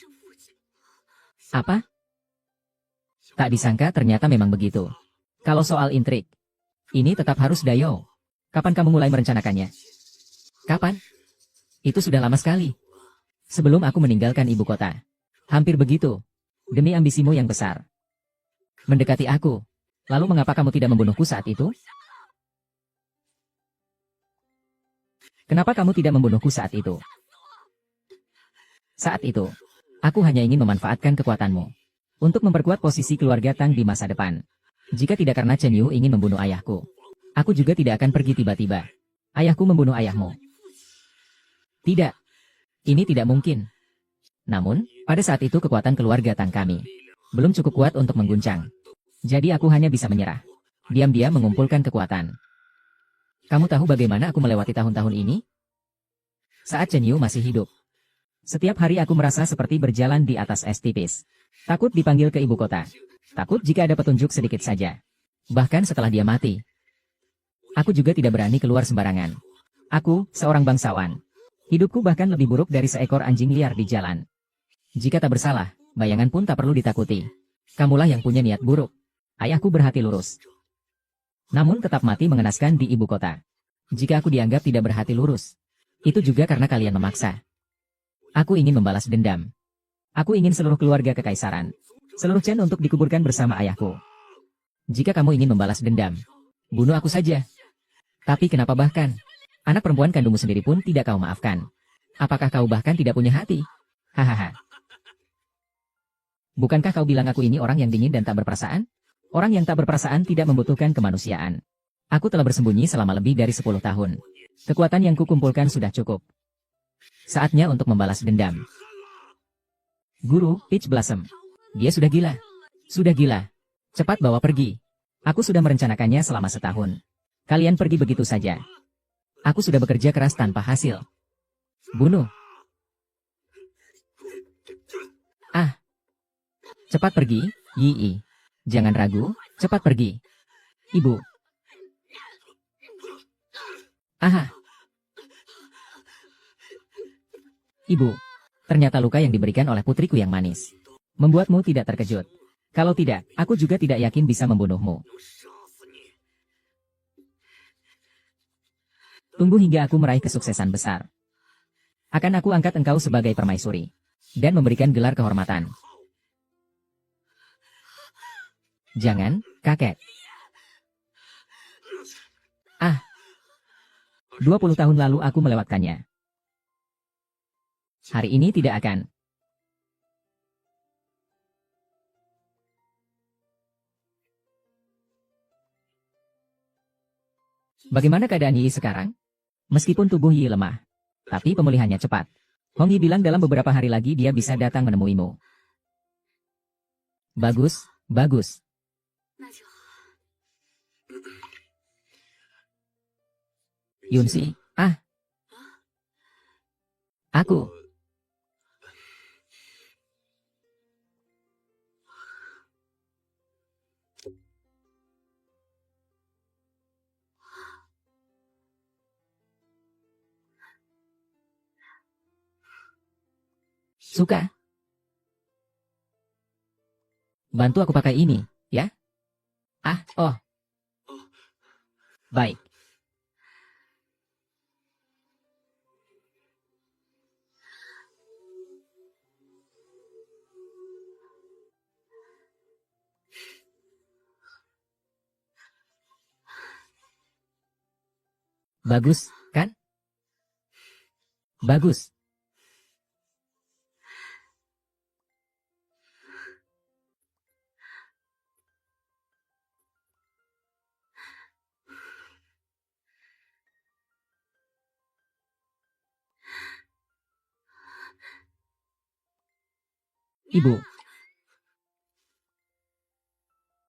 Apa? Tak disangka ternyata memang begitu. Kalau soal intrik, ini tetap harus Dayou. Kapan kamu mulai merencanakannya? Kapan? Itu sudah lama sekali. Sebelum aku meninggalkan ibu kota. Hampir begitu. Demi ambisimu yang besar. Mendekati aku. Lalu mengapa kamu tidak membunuhku saat itu? Kenapa kamu tidak membunuhku saat itu? Saat itu, aku hanya ingin memanfaatkan kekuatanmu untuk memperkuat posisi keluarga Tang di masa depan. Jika tidak karena Chen Yu ingin membunuh ayahku, aku juga tidak akan pergi tiba-tiba. Ayahku membunuh ayahmu. Tidak. Ini tidak mungkin. Namun, pada saat itu kekuatan keluarga Tang kami belum cukup kuat untuk mengguncang. Jadi aku hanya bisa menyerah. Diam-diam mengumpulkan kekuatan. Kamu tahu bagaimana aku melewati tahun-tahun ini? Saat Chen Yu masih hidup. Setiap hari aku merasa seperti berjalan di atas es tipis. Takut dipanggil ke ibu kota. Takut jika ada petunjuk sedikit saja. Bahkan setelah dia mati. Aku juga tidak berani keluar sembarangan. Aku, seorang bangsawan. Hidupku bahkan lebih buruk dari seekor anjing liar di jalan. Jika tak bersalah, bayangan pun tak perlu ditakuti. Kamulah yang punya niat buruk. Ayahku berhati lurus. Namun tetap mati mengenaskan di ibu kota. Jika aku dianggap tidak berhati lurus, itu juga karena kalian memaksa. Aku ingin membalas dendam. Aku ingin seluruh keluarga kekaisaran, seluruh Chen untuk dikuburkan bersama ayahku. Jika kamu ingin membalas dendam, bunuh aku saja. Tapi kenapa bahkan anak perempuan kandungmu sendiri pun tidak kau maafkan? Apakah kau bahkan tidak punya hati? Hahaha. Bukankah kau bilang aku ini orang yang dingin dan tak berperasaan? Orang yang tak berperasaan tidak membutuhkan kemanusiaan. Aku telah bersembunyi selama lebih dari 10 tahun. Kekuatan yang kukumpulkan sudah cukup. Saatnya untuk membalas dendam. Guru, Peach Blossom. Dia sudah gila. Sudah gila. Cepat bawa pergi. Aku sudah merencanakannya selama setahun. Kalian pergi begitu saja. Aku sudah bekerja keras tanpa hasil. Bunuh. Ah. Cepat pergi, Yi. Jangan ragu, cepat pergi. Ibu. Aha. Ibu. Ternyata luka yang diberikan oleh putriku yang manis membuatmu tidak terkejut. Kalau tidak, aku juga tidak yakin bisa membunuhmu. Tunggu hingga aku meraih kesuksesan besar. Akan aku angkat engkau sebagai permaisuri dan memberikan gelar kehormatan. Jangan, kakek. Ah. 20 tahun lalu aku melewatkannya. Hari ini tidak akan. Bagaimana keadaan Yi sekarang? Meskipun tubuh Yi lemah, tapi pemulihannya cepat. Hong Yi bilang dalam beberapa hari lagi dia bisa datang menemuimu. Bagus, bagus. Yunsi, ah. Aku. Suka. Bantu aku pakai ini, ya? Ah, oh. Baik. Bagus, kan? Bagus. Ibu,